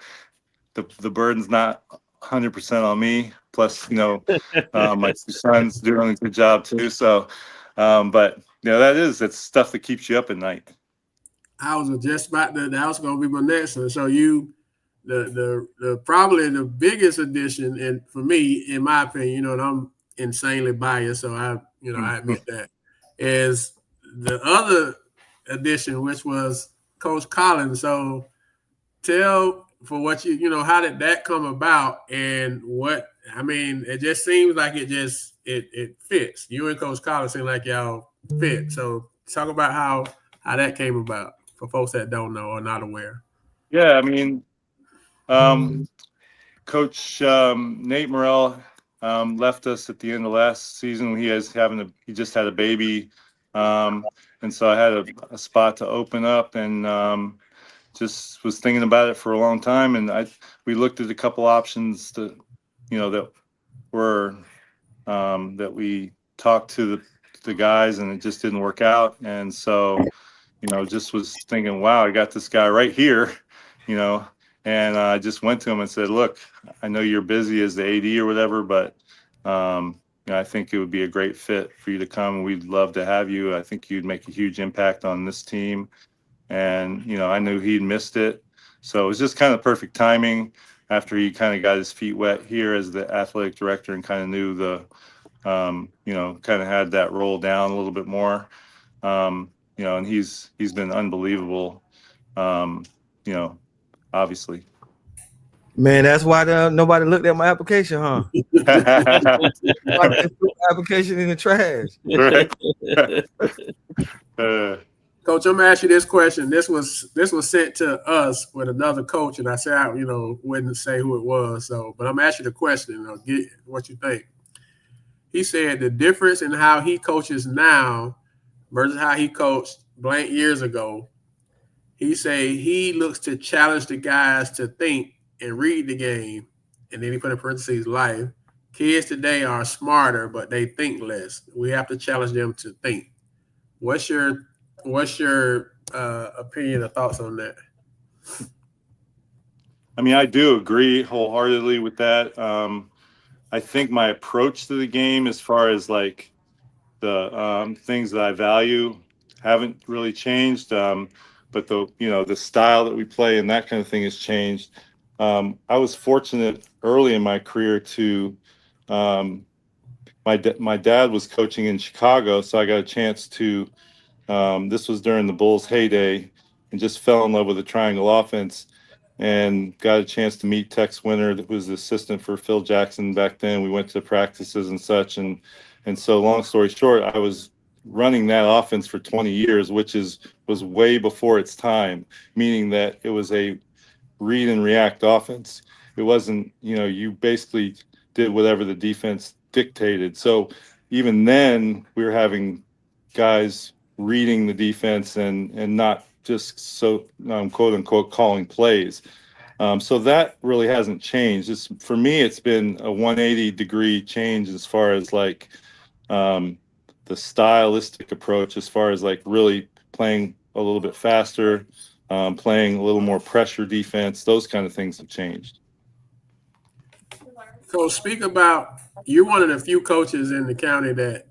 the burden's not 100% on me. Plus, my two sons doing a good job too. So, but that's stuff that keeps you up at night. I was just about to. That was going to be my next one. So the probably the biggest addition, and for me, in my opinion, and I'm insanely biased, so I admit that, is the other addition, which was Coach Collins. So tell for what how did that come about, and what it just seems like it fits. You and Coach Collins seem like y'all fit. So talk about how that came about for folks that don't know or not aware. Yeah, Coach Nate Morrell left us at the end of last season. He just had a baby, and so I had a spot to open up, and just was thinking about it for a long time. And we looked at a couple options that we talked to the guys, and it just didn't work out. And so just was thinking, wow, I got this guy right here, and I just went to him and said, look, I know you're busy as the AD or whatever, but I think it would be a great fit for you to come. We'd love to have you. I think you'd make a huge impact on this team. And, I knew he'd missed it. So it was just kind of perfect timing after he kind of got his feet wet here as the athletic director and kind of knew kind of had that roll down a little bit more. And he's been unbelievable, obviously. Man, that's why nobody looked at my application, huh? Application in the trash. Coach, I'm gonna ask you this question. This was sent to us with another coach, and I said I wouldn't say who it was. So, but I'm gonna ask you the question. Get what you think. He said the difference in how he coaches now versus how he coached blank years ago. He say he looks to challenge the guys to think and read the game, and then he put in parentheses life. Kids today are smarter, but they think less. We have to challenge them to think. What's your opinion or thoughts on that? I do agree wholeheartedly with that. I think my approach to the game, as far as like the things that I value, haven't really changed. But the style that we play and that kind of thing has changed. I was fortunate early in my career to my dad was coaching in Chicago, so I got a chance to. This was during the Bulls' heyday, and just fell in love with the triangle offense, and got a chance to meet Tex Winter, that was the assistant for Phil Jackson back then. We went to practices and such, and so long story short, I was running that offense for 20 years, which was way before its time, meaning that it was a read and react offense. It wasn't, you basically did whatever the defense dictated. So even then, we were having guys reading the defense and not just so quote unquote calling plays. So that really hasn't changed. For me, it's been a 180-degree change as far as like the stylistic approach as far as like really playing a little bit faster, playing a little more pressure defense. Those kind of things have changed. Coach, speak about you're one of the few coaches in the county that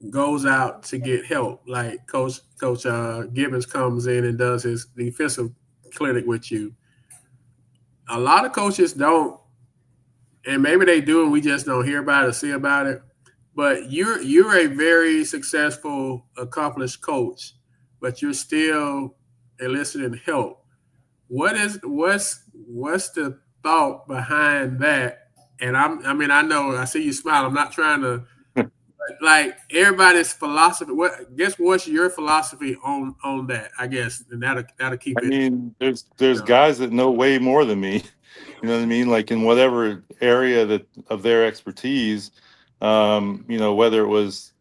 goes out to get help. Like Coach Gibbons comes in and does his defensive clinic with you. A lot of coaches don't, and maybe they do, and we just don't hear about it or see about it. But you're a very successful, accomplished coach, but you're still eliciting help. What's the thought behind that? And I mean, I know I see you smile. I'm not trying to like everybody's philosophy. What's your philosophy on that? I guess, and that'll keep I it. mean, there's guys that know way more than me. You know what I mean? Like in whatever area that of their expertise, whether it was,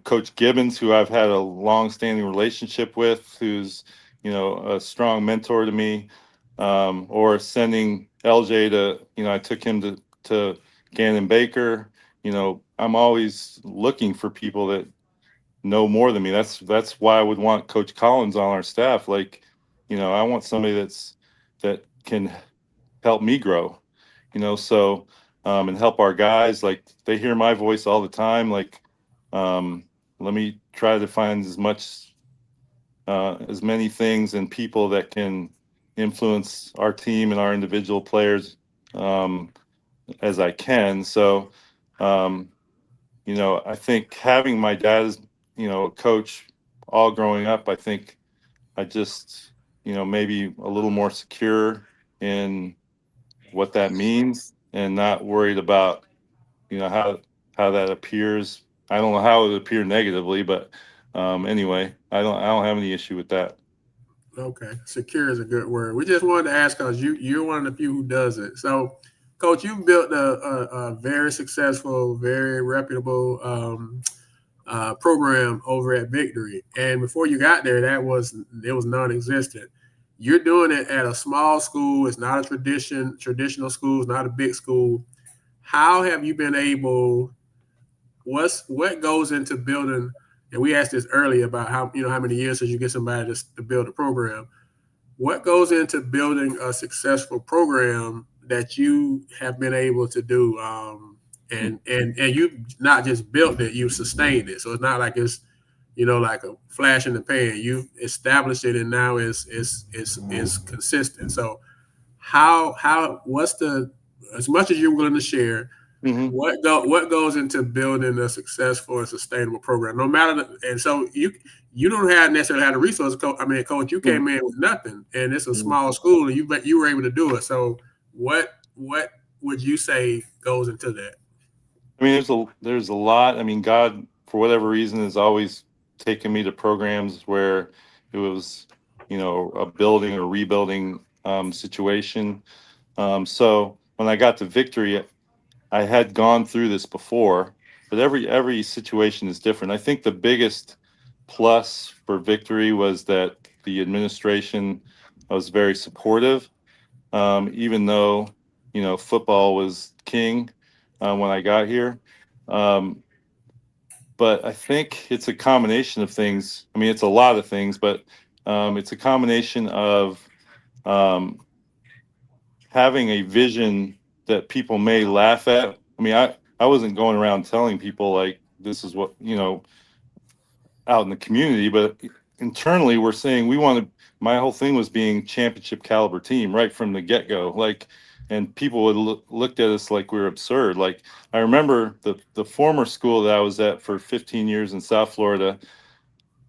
Coach Gibbons, who I've had a long-standing relationship with, who's, a strong mentor to me, or sending LJ to, I took him to Gannon Baker. I'm always looking for people that know more than me. That's why I would want Coach Collins on our staff. Like, I want somebody that can help me grow, so and help our guys. Like they hear my voice all the time. Like, let me try to find as many things and people that can influence our team and our individual players as I can. So, I think having my dad as, a coach all growing up, I think I just, maybe a little more secure in what that means and not worried about, how that appears. I don't know how it would appear negatively, but anyway, I don't have any issue with that. Okay, secure is a good word. We just wanted to ask because you're one of the few who does it. So, Coach, you've built a very successful, very reputable program over at Victory, and before you got there, it was non-existent. You're doing it at a small school. It's not a traditional school. It's not a big school. How have you been able? What goes into building? And we asked this earlier about how many years does you get somebody to build a program. What goes into building a successful program that you have been able to do? And you not just built it, you sustained it. So it's not like it's like a flash in the pan. You established it, and now it's consistent. So what's the as much as you're willing to share? Mm-hmm. What goes into building a successful and sustainable program? No matter and so you don't necessarily have the resources. Coach, you came in with nothing, and it's a small school, and you were able to do it. So what would you say goes into that? I mean, there's a lot. I mean, God, for whatever reason, has always taken me to programs where it was, a building or rebuilding situation. So when I got to Victory, I had gone through this before, but every situation is different. I think the biggest plus for Victory was that the administration was very supportive, even though football was king when I got here. But I think it's a combination of things. I mean, it's a lot of things, but it's a combination of having a vision that people may laugh at. I mean, I wasn't going around telling people like this is what, out in the community, but internally we're saying my whole thing was being championship caliber team right from the get-go. Like, and people would looked at us like we were absurd. Like I remember the former school that I was at for 15 years in South Florida,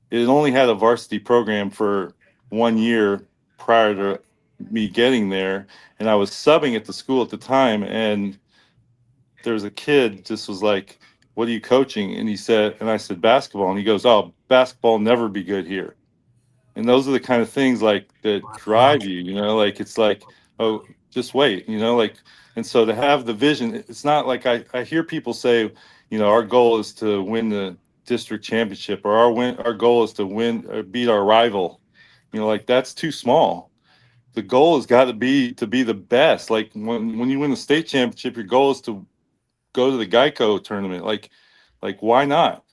it only had a varsity program for 1 year prior to me getting there. And I was subbing at the school at the time. And there was a kid just was like, what are you coaching? And I said, basketball. And he goes, oh, basketball never be good here. And those are the kind of things like that drive you, like, it's like, oh, just wait, like, and so to have the vision, it's not like I hear people say, our goal is to win the district championship, or our goal is to win or beat our rival. Like that's too small. The goal has got to be the best. Like when you win the state championship, your goal is to go to the Geico tournament. Like Like, why not?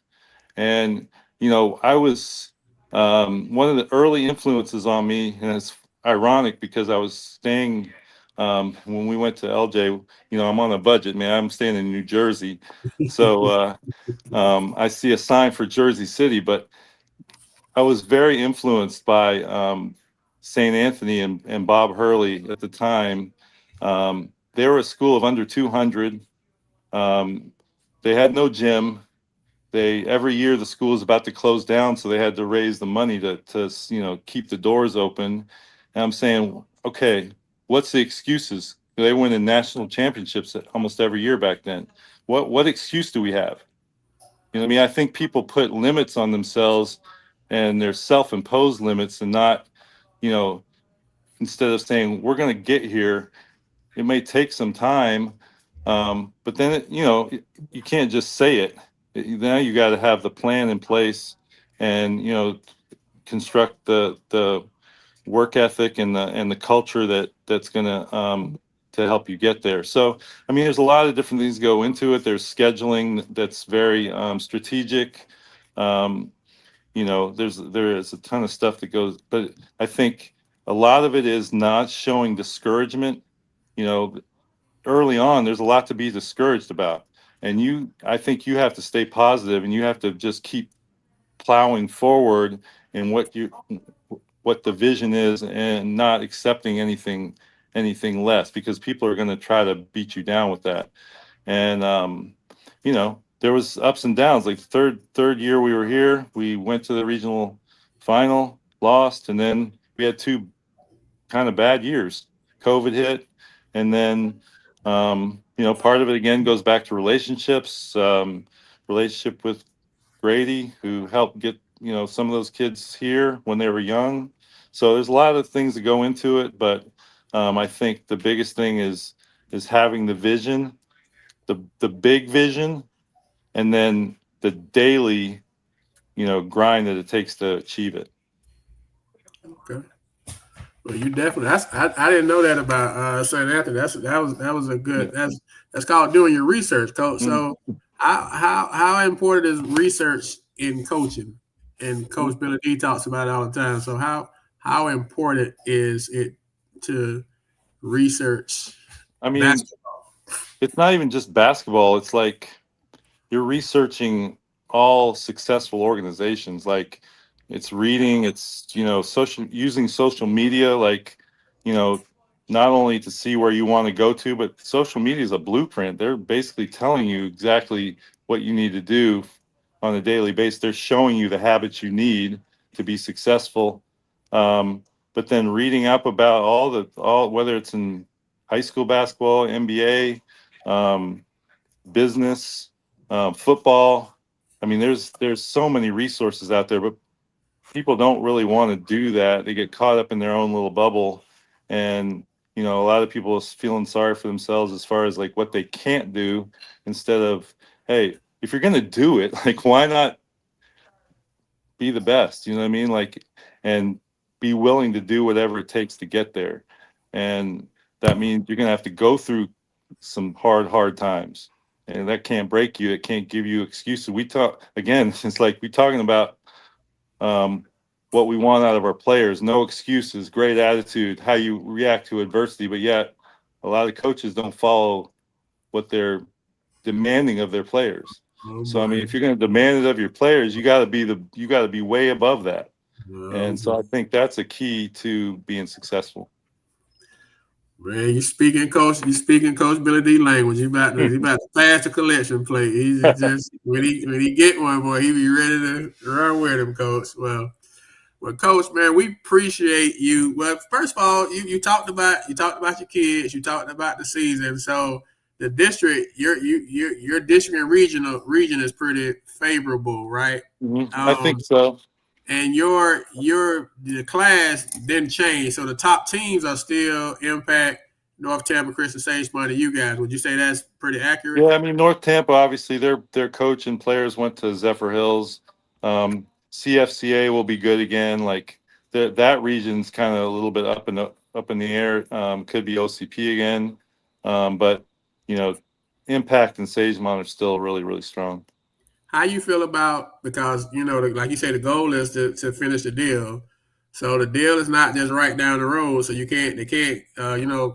And, I was one of the early influences on me. And it's ironic because I was staying when we went to LJ, I'm on a budget, man. I'm staying in New Jersey. So I see a sign for Jersey City, but I was very influenced by St. Anthony and Bob Hurley at the time. They were a school of under 200. Um, they had no gym. They every year the school is about to close down, so they had to raise the money to keep the doors open. And I'm saying, okay, what's the excuses? They win in national championships almost every year back then. What excuse do we have? What I mean? I think people put limits on themselves, and they're self-imposed limits, and not, you know, instead of saying we're going to get here, it may take some time, but then you can't just say it. Now you got to have the plan in place, and construct the work ethic and the culture that's going to help you get there. So I mean, there's a lot of different things go into it. There's scheduling that's very strategic. Um, there is a ton of stuff that goes, but I think a lot of it is not showing discouragement. You know, early on, there's a lot to be discouraged about, and I think you have to stay positive, and you have to just keep plowing forward in what the vision is, and not accepting anything less, because people are going to try to beat you down with that. And there was ups and downs. Like the third year we were here, we went to the regional final, lost, and then we had two kind of bad years. COVID hit, and then part of it again goes back to relationships. Relationship with Grady, who helped get some of those kids here when they were young. So there's a lot of things that go into it, but I think the biggest thing is having the vision, the big vision, and then the daily grind that it takes to achieve it. Okay. Well, you definitely. I didn't know that about St. Anthony. That was a good. Yeah. That's called doing your research, coach. Mhm. So how important is research in coaching? And Coach Billy D talks about it all the time. So how important is it to research I mean, basketball? it's not even just basketball. It's like you're researching all successful organizations. Like, it's reading, it's using social media, like, not only to see where you want to go to, but social media is a blueprint. They're basically telling you exactly what you need to do on a daily basis. They're showing you the habits you need to be successful. But then reading up about all whether it's in high school basketball, NBA, business, football. I mean, there's so many resources out there, but people don't really want to do that. They get caught up in their own little bubble, and a lot of people are feeling sorry for themselves as far as like what they can't do, instead of, hey, if you're gonna do it, like, why not be the best? You know what I mean? Like, and be willing to do whatever it takes to get there, and that means you're gonna have to go through some hard times, and that can't break you. It can't give you excuses. We talk again. It's like we're talking about um, what we want out of our players. No excuses, great attitude, how you react to adversity. But yet, a lot of coaches don't follow what they're demanding of their players. Oh So I mean, boy. if you're going to demand it of your players, you got to be way above that. Oh, And so I think that's a key to being successful. man, you speaking Coach Billy D language. He about to pass the collection plate. He's just when he get one, boy, he be ready to run with him, Coach. Well, Coach, man, we appreciate you. Well, first of all, you talked about your kids, you talked about the season. So the district, your district and region is pretty favorable, right? I think so. And the class didn't change, so the top teams are still Impact, North Tampa, Christian Sage Money. You guys, would you say that's pretty accurate? Yeah, I mean, North Tampa, obviously, their coach and players went to Zephyr Hills. CFCA will be good again. Like, that region's kind of a little bit up in the air. Could be OCP again, but Impact and Sagemont are still really, really strong. how you feel about, because like you say, the goal is to finish the deal. So the deal is not just right down the road. So they can't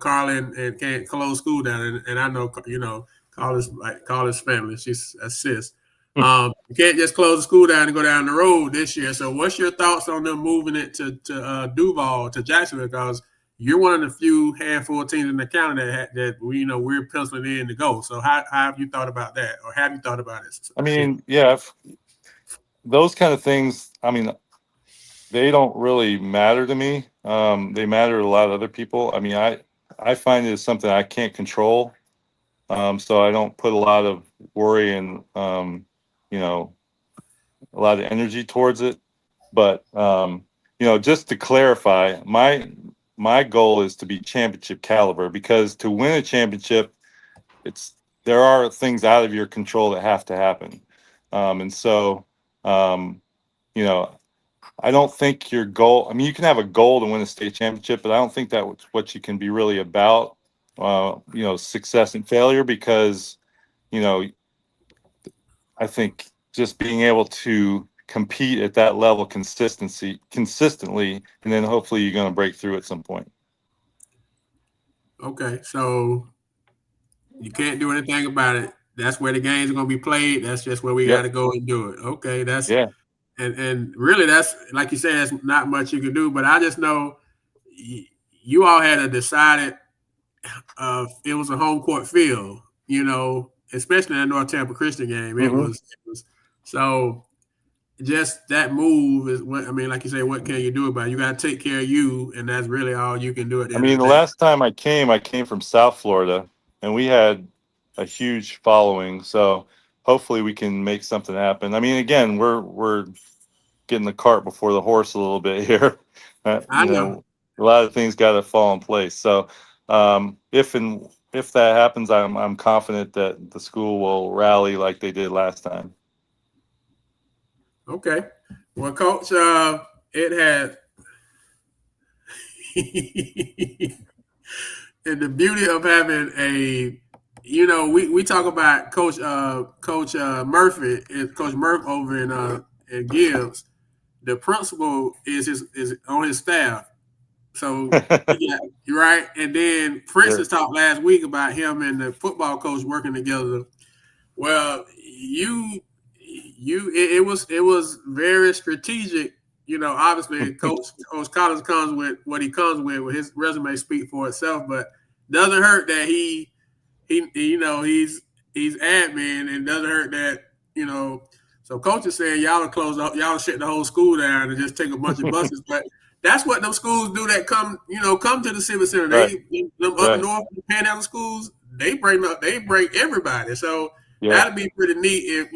Carlin and can't close school down. And I know Carlin's family. She's a sis. You can't just close the school down and go down the road this year. So what's your thoughts on them moving it to Duval, to Jacksonville? Because you're one of the few handful of teams in the county that we're penciling in to go. So how have you thought about that, or have you thought about it? I mean, yeah, those kind of things. I mean, they don't really matter to me. They matter to a lot of other people. I mean, I find it as something I can't control. So I don't put a lot of worry and a lot of energy towards it. But just to clarify, my goal is to be championship caliber, because to win a championship, there are things out of your control that have to happen. And so, I don't think your goal, I mean, you can have a goal to win a state championship, but I don't think that's what you can be really about, success and failure, because, I think just being able to compete at that level consistently, and then hopefully you're going to break through at some point. Okay, so you can't do anything about it. That's where the games are going to be played. That's just where we got to go and do it. Okay, and really, that's, like you said, there's not much you can do. But I just know you all had a decided. It was a home court field, especially in the North Tampa Christian game. It was so. Just that move is what I mean. Like you say, what can you do about it? You got to take care of you, and that's really all you can do at the end of the day. The last time I came from South Florida, and we had a huge following. So hopefully we can make something happen. I mean, again, we're getting the cart before the horse a little bit here. I know a lot of things got to fall in place. So if that happens, I'm confident that the school will rally like they did last time. Okay. Well, Coach, it had and the beauty of having we talk about Coach Murphy, Coach Murph over in Gibbs. The principal is on his staff. So you're right. And then Francis talked last week about him and the football coach working together. Well, it was very strategic. Obviously Coach Collins comes with what he comes with his resume speak for itself, but doesn't hurt that he's admin, and doesn't hurt that, so Coach is saying y'all shut the whole school down and just take a bunch of buses. But that's what them schools do that come to the Civic Center. Right. Them up north Panhandle schools, they bring everybody. So that'd be pretty neat if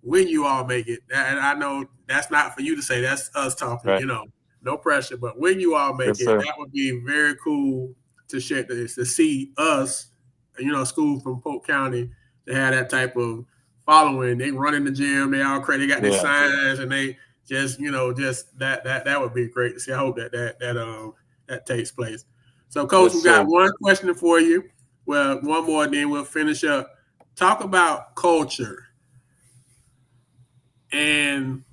when you all make it. And I know that's not for you to say, that's us talking, right. No pressure. But when you all make sir. that would be very cool to see us, school from Polk County, to have that type of following. They run in the gym, they all crazy, they got their signs, and they just that would be great to see. I hope that takes place. So Coach, we got one question for you. Well, one more, then we'll finish up. Talk about culture. And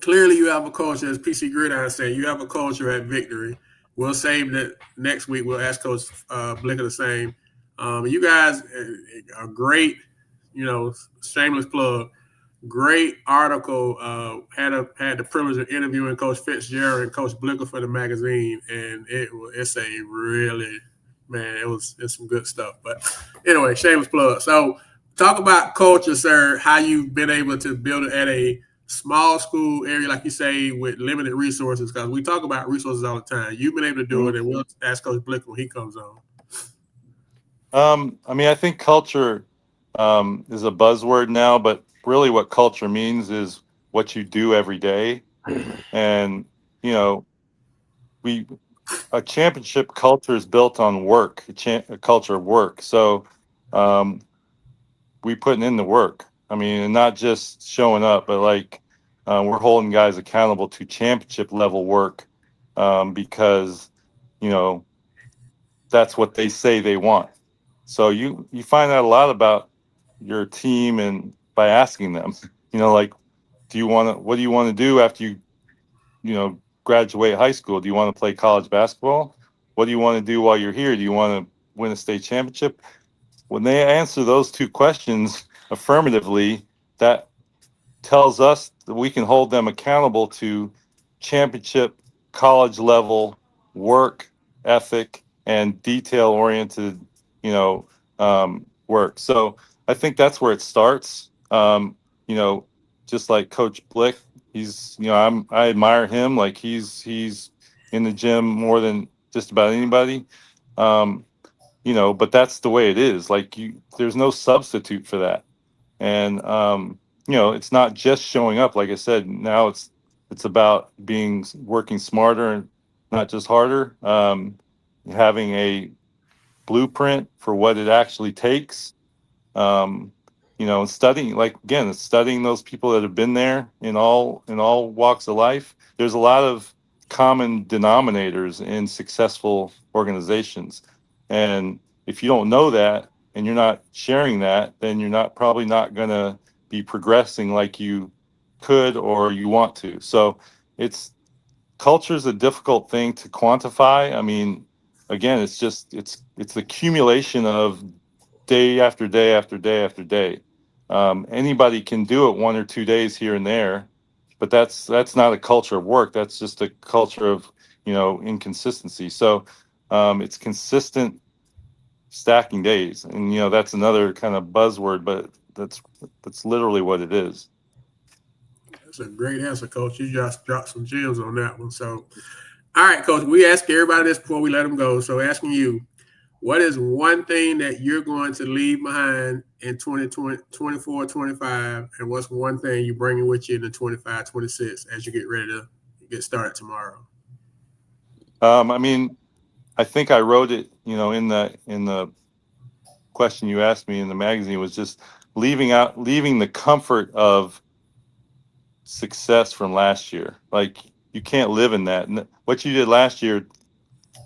clearly you have a culture, as PC Gridiron said, you have a culture at Victory. We'll save that next week. We'll ask Coach Blicker the same. You guys are great, shameless plug. Great article. Had the privilege of interviewing Coach Fitzgerald and Coach Blicker for the magazine, and it's a really, man, it's some good stuff. But anyway, shameless plug. So talk about culture, sir, how you've been able to build it at a small school area, like you say, with limited resources, because we talk about resources all the time. You've been able to do it, and we'll ask Coach Blicker when he comes on. I think culture is a buzzword now, but really what culture means is what you do every day. And, a championship culture is built on work, a culture of work. So we putting in the work. And not just showing up, but we're holding guys accountable to championship level work because, that's what they say they want. So you find out a lot about your team and by asking them, like, what do you want to do after you graduate high school? Do you want to play college basketball? What do you want to do while you're here? Do you want to win a state championship? When they answer those two questions affirmatively, that tells us that we can hold them accountable to championship college level work ethic and detail oriented work. So I think that's where it starts. Just like Coach Blick, he's I admire him. Like he's in the gym more than just about anybody. But that's the way it is. Like there's no substitute for that. And it's not just showing up. Like I said, now it's about working smarter and not just harder. Having a blueprint for what it actually takes. Studying, like, again, studying those people that have been there in all walks of life. There's a lot of common denominators in successful organizations, and if you don't know that and you're not sharing that, then you're probably not going to be progressing like you could or you want to. So culture is a difficult thing to quantify. I mean, again, it's the accumulation of day after day after day after day. Anybody can do it 1 or 2 days here and there, but that's not a culture of work. That's just a culture of inconsistency. So it's consistent stacking days, and that's another kind of buzzword, but that's literally what it is. That's a great answer, Coach. You just dropped some gems on that one. So, all right, Coach, we ask everybody this before we let them go. So asking you, what is one thing that you're going to leave behind in 2020, 24, 25, and what's one thing you're bringing with you in the 25, 26 as you get ready to get started tomorrow? I think I wrote it, in the question you asked me in the magazine, was just leaving the comfort of success from last year. Like, you can't live in that. And what you did last year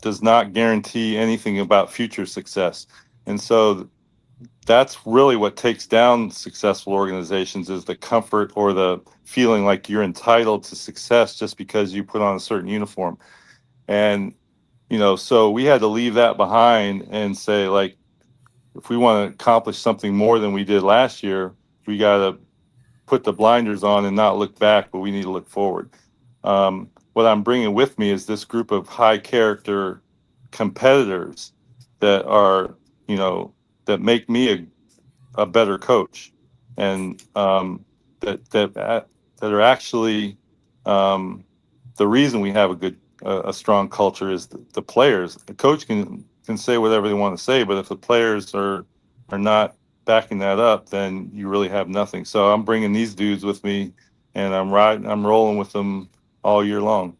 does not guarantee anything about future success. And so that's really what takes down successful organizations, is the comfort or the feeling like you're entitled to success just because you put on a certain uniform. And so we had to leave that behind and say, like, if we want to accomplish something more than we did last year, we got to put the blinders on and not look back, but we need to look forward. What I'm bringing with me is this group of high character competitors that are, that make me a better coach, and that are actually the reason we have a strong culture is the players. The coach can say whatever they want to say, but if the players are not backing that up, then you really have nothing. So I'm bringing these dudes with me, and I'm rolling with them all year long.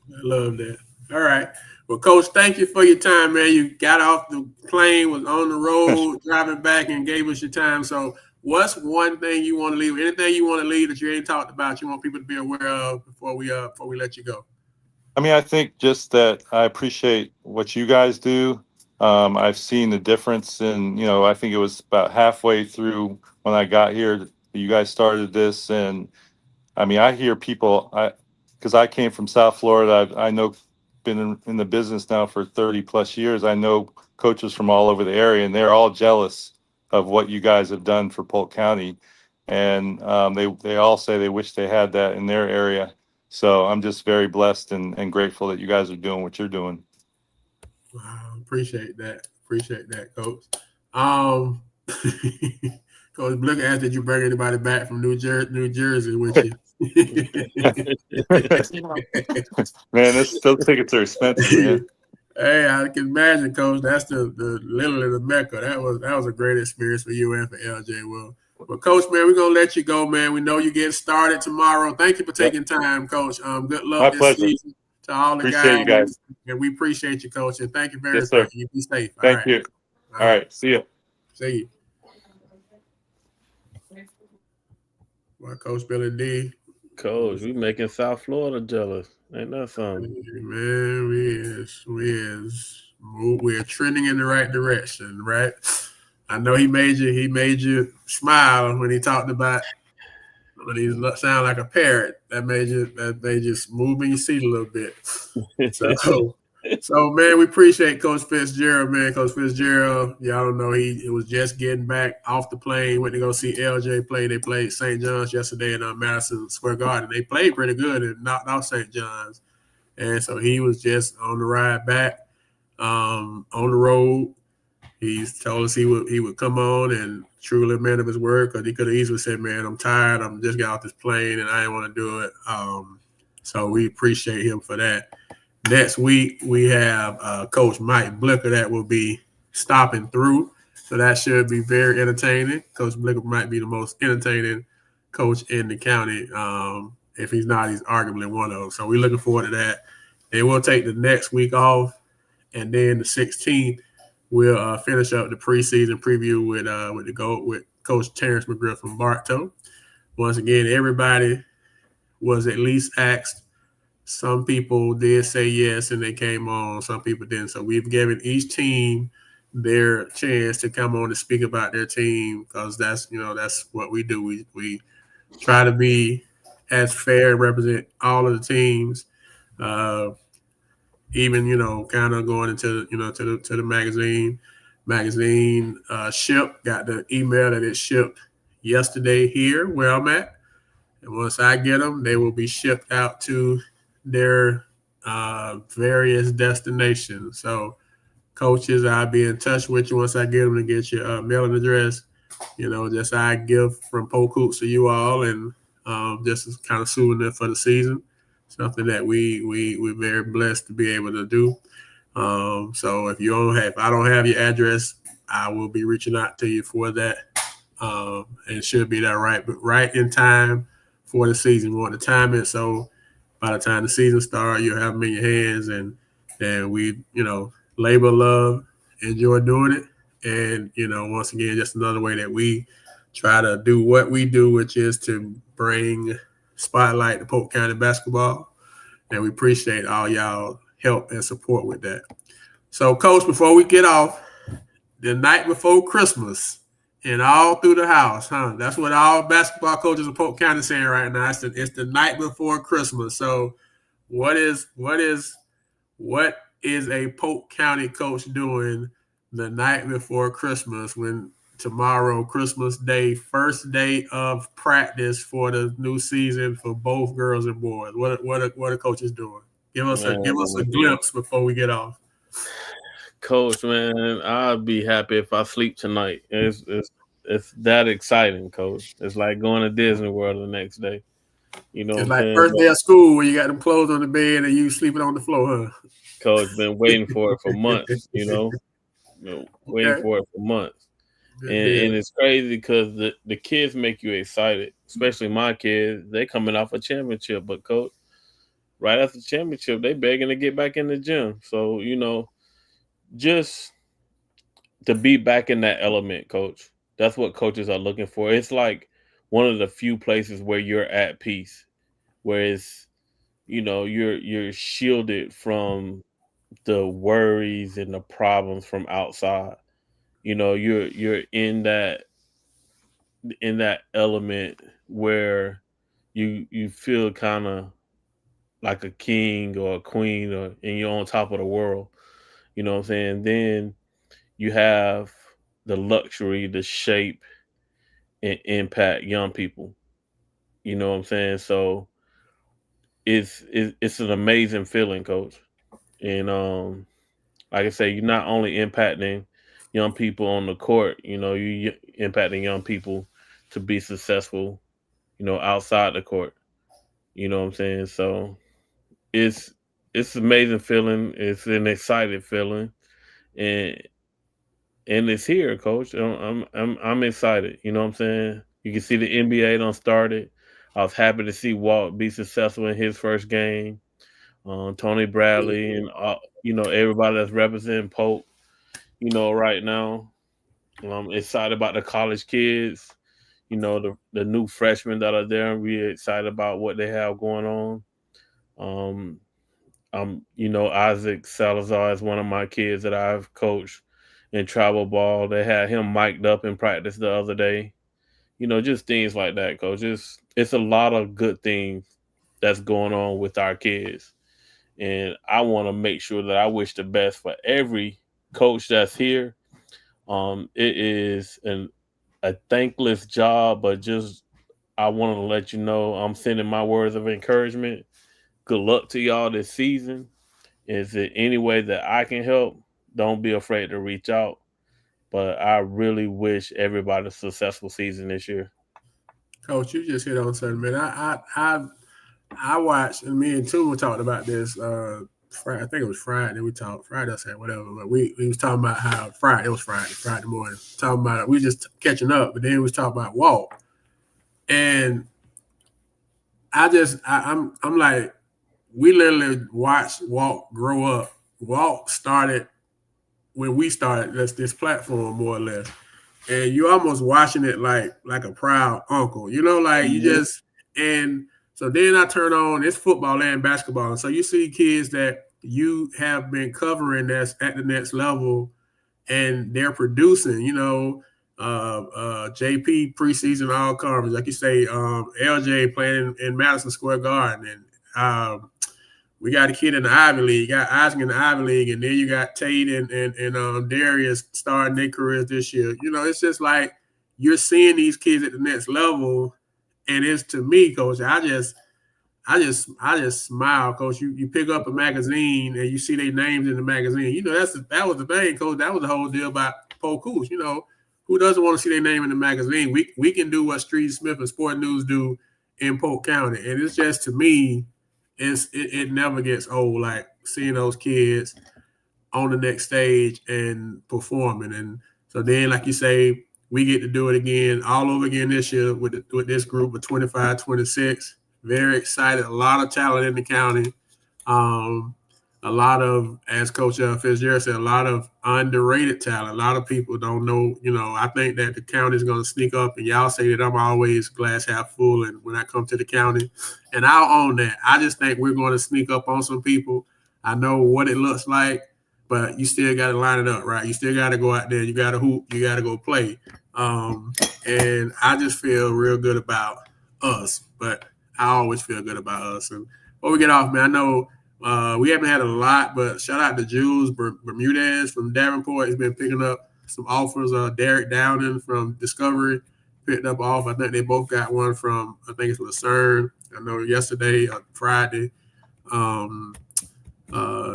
I love that. All right. Well, Coach, thank you for your time, man. You got off the plane, was on the road, driving back, and gave us your time. So what's one thing you want to leave? Anything you want to leave that you ain't talked about, you want people to be aware of before we let you go? I think just that I appreciate what you guys do. I've seen the difference in, I think it was about halfway through when I got here, you guys started this. And I hear people, because I came from South Florida. I know, been in the business now for 30 plus years. I know coaches from all over the area, and they're all jealous of what you guys have done for Polk County. And they all say they wish they had that in their area. So I'm just very blessed and grateful that you guys are doing what you're doing. Wow, appreciate that, Coach. Coach Blick asked, did you bring anybody back from New Jersey with you? Man, those tickets are expensive, man. Hey, I can imagine, Coach. That's the literally the Mecca. That was a great experience for you and for LJ. Well, Coach, man, we're gonna let you go, man. We know you're getting started tomorrow. Thank you for taking time, Coach. Good luck this season to all the guys. You guys. And we appreciate you, Coach. And thank you very much. You be safe. Thank you. All right. See you. See you. Well, Coach Billy D. Coach, we making South Florida jealous. Ain't that something? Man, we're trending in the right direction, right? I know he made you smile when he talked about when he sound like a parrot. That made you move in your seat a little bit. So man, we appreciate Coach Fitzgerald, man. Coach Fitzgerald, y'all don't know he was just getting back off the plane, went to go see LJ play. They played St. John's yesterday in Madison Square Garden. They played pretty good and knocked out St. John's. And so he was just on the ride back, on the road. He's told us he would come on and truly a man of his word, because he could have easily said, "Man, I'm tired. I'm just got off this plane and I didn't want to do it." So we appreciate him for that. Next week we have Coach Mike Blicker that will be stopping through, so that should be very entertaining. Coach Blicker might be the most entertaining coach in the county. If he's not, he's arguably one of them. So we're looking forward to that. Then we'll take the next week off, and then the 16th. We'll finish up the preseason preview with Coach Terrence McGriff from Bartow. Once again, everybody was at least asked. Some people did say yes and they came on. Some people didn't. So we've given each team their chance to come on and speak about their team, because that's what we do. We try to be as fair and represent all of the teams. Even kind of going into to the magazine ship. Got the email that it shipped yesterday here where I'm at, and once I get them, they will be shipped out to their various destinations. So coaches, I'll be in touch with you once I get them to get your mailing address. Just I give from Polk Hoops to you all, and just as kind of souvenir for the season. Something that we're very blessed to be able to do. So if I don't have your address, I will be reaching out to you for that. And it should be that right in time for the season. We want to time it so by the time the season starts, you'll have them in your hands, and we labor love, enjoy doing it, and once again, just another way that we try to do what we do, which is to bring spotlight to Polk County basketball, and we appreciate all y'all help and support with that. So, Coach, before we get off, the night before Christmas, and all through the house, huh? That's what all basketball coaches in Polk County saying right now. It's the night before Christmas. So, what is a Polk County coach doing the night before Christmas, when tomorrow, Christmas Day, first day of practice for the new season for both girls and boys? What are coaches doing? Give us a glimpse before we get off. Coach, man, I'd be happy if I sleep tonight. It's that exciting, Coach. It's like going to Disney World the next day. It's like first day of school where you got them clothes on the bed and you sleeping on the floor, huh? Coach, been waiting for it for months, waiting for it for months. And it's crazy because the kids make you excited, especially my kids. They coming off a championship, but Coach, right after the championship, they begging to get back in the gym. So, just to be back in that element, Coach. That's what coaches are looking for. It's like one of the few places where you're at peace, where it's, you're shielded from the worries and the problems from outside. You're in that element where you feel kind of like a king or a queen, and you're on top of the world. You know what I'm saying? Then you have the luxury to shape and impact young people. You know what I'm saying? So it's an amazing feeling, Coach. And like I say, you're not only impacting young people on the court, you impacting young people to be successful, outside the court. You know what I'm saying? So it's an amazing feeling. It's an excited feeling, and it's here, Coach. I'm excited. You know what I'm saying? You can see the NBA done started. I was happy to see Walt be successful in his first game. Tony Bradley and everybody that's representing Polk, right now. I'm excited about the college kids. The new freshmen that are there. I'm really excited about what they have going on. Isaac Salazar is one of my kids that I've coached in travel ball. They had him mic'd up in practice the other day. Just things like that, coach. It's a lot of good things that's going on with our kids. And I want to make sure that I wish the best for every coach that's here. It is a thankless job, but just I want to let you know I'm sending my words of encouragement. Good luck to y'all this season. Is it any way that I can help? Don't be afraid to reach out. But I really wish everybody a successful season this year. Coach, you just hit on something, man. I watched, and me and Tuma talked about this. Friday, I think it was Friday. We talked Friday, I said whatever, but we was talking about how Friday morning. Talking about it. We just catching up, but then we was talking about Walt, and I'm like, we literally watched Walt grow up. Walt started when we started this platform, more or less. And you almost watching it like a proud uncle, like you just, and so then I turn on, it's football and basketball. And so you see kids that you have been covering that's at the next level and they're producing, JP preseason all conference, like you say, LJ playing in Madison Square Garden. And we got a kid in the Ivy League. You got Isaac in the Ivy League, and then you got Tate and Darius starting their careers this year. It's just like you're seeing these kids at the next level, and it's, to me, Coach, I just smile, Coach. You pick up a magazine and you see their names in the magazine. That was the thing, Coach. That was the whole deal about Polk. Who doesn't want to see their name in the magazine? We can do what Street Smith and Sport News do in Polk County, and it's just, to me, it never gets old, like seeing those kids on the next stage and performing. And so then, like you say, we get to do it again, all over again this year with this group of 25, 26. Very excited. A lot of talent in the county. A lot of, as Coach Fitzgerald said, a lot of underrated talent. A lot of people don't know. I think that the county is going to sneak up, and y'all say that I'm always glass half full, and when I come to the county, and I'll own that. I just think we're going to sneak up on some people. I know what it looks like, but you still got to line it up, right? You still got to go out there. You got to hoop. You got to go play. And I just feel real good about us, but I always feel good about us. And before we get off, man, I know we haven't had a lot, but shout out to Jules Bermudez from Davenport. He's been picking up some offers. Derek Downing from Discovery picked up off. I think they both got one from, I think it's Lucerne. I know yesterday, Friday,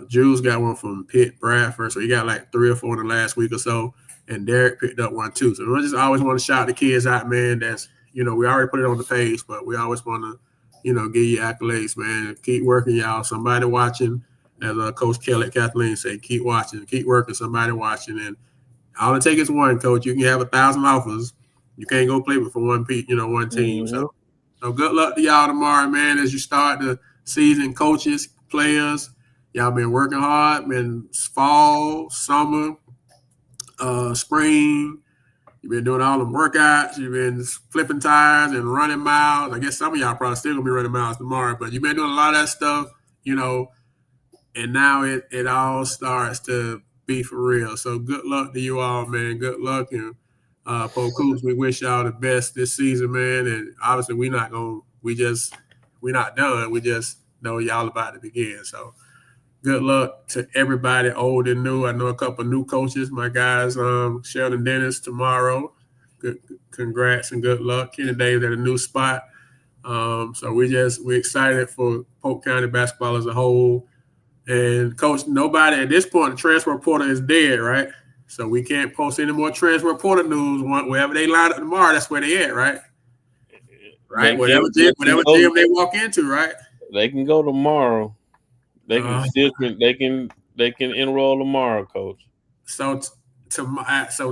Jules got one from Pitt Bradford. So he got like 3 or 4 in the last week or so. And Derek picked up one too. So I just always want to shout the kids out, man. That's, we already put it on the page, but we always want to, give you accolades, man. Keep working, y'all. Somebody watching, as Coach Kelly, Kathleen say, keep watching, keep working. Somebody watching, and all it takes is one, Coach. You can have 1,000 offers. You can't go play for one team. Mm-hmm. So good luck to y'all tomorrow, man. As you start the season, coaches, players, y'all been working hard. Been fall, summer, spring. You've been doing all the workouts. You've been flipping tires and running miles. I guess some of y'all probably still going to be running miles tomorrow, but you've been doing a lot of that stuff, and now it all starts to be for real. So good luck to you all, man. Good luck. And Polk Hoops, we wish y'all the best this season, man. And obviously we're not done. We just know y'all about to begin. So good luck to everybody, old and new. I know a couple of new coaches. My guys, Sheldon Dennis tomorrow. Good, congrats and good luck. Kenny Davis at a new spot. So we're excited for Polk County basketball as a whole. And Coach, nobody at this point, the transfer portal is dead, right? So we can't post any more transfer portal news. Wherever they line up tomorrow, that's where they at, right? Right. Whatever gym they walk into, right? They can go tomorrow. They can they can enroll tomorrow, Coach. So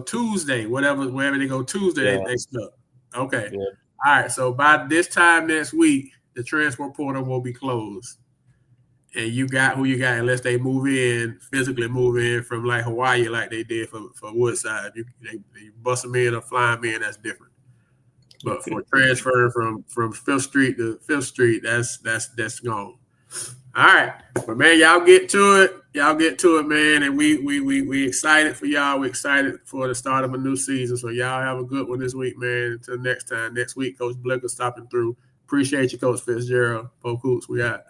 Tuesday, wherever they go Tuesday, they stuck. Okay. Yeah. All right. So by this time next week, the transfer portal will be closed. And you got who you got unless they physically move in from like Hawaii like they did for Woodside. They bust them in or fly them in, that's different. But for transfer from 5th Street to 5th Street, that's gone. All right. But, man, y'all get to it. y'all get to it, man. And we excited for y'all. We excited for the start of a new season. So y'all have a good one this week, man. Until next time. Next week, Coach Blicker stopping through. Appreciate you, Coach Fitzgerald. Polk Hoops, we out.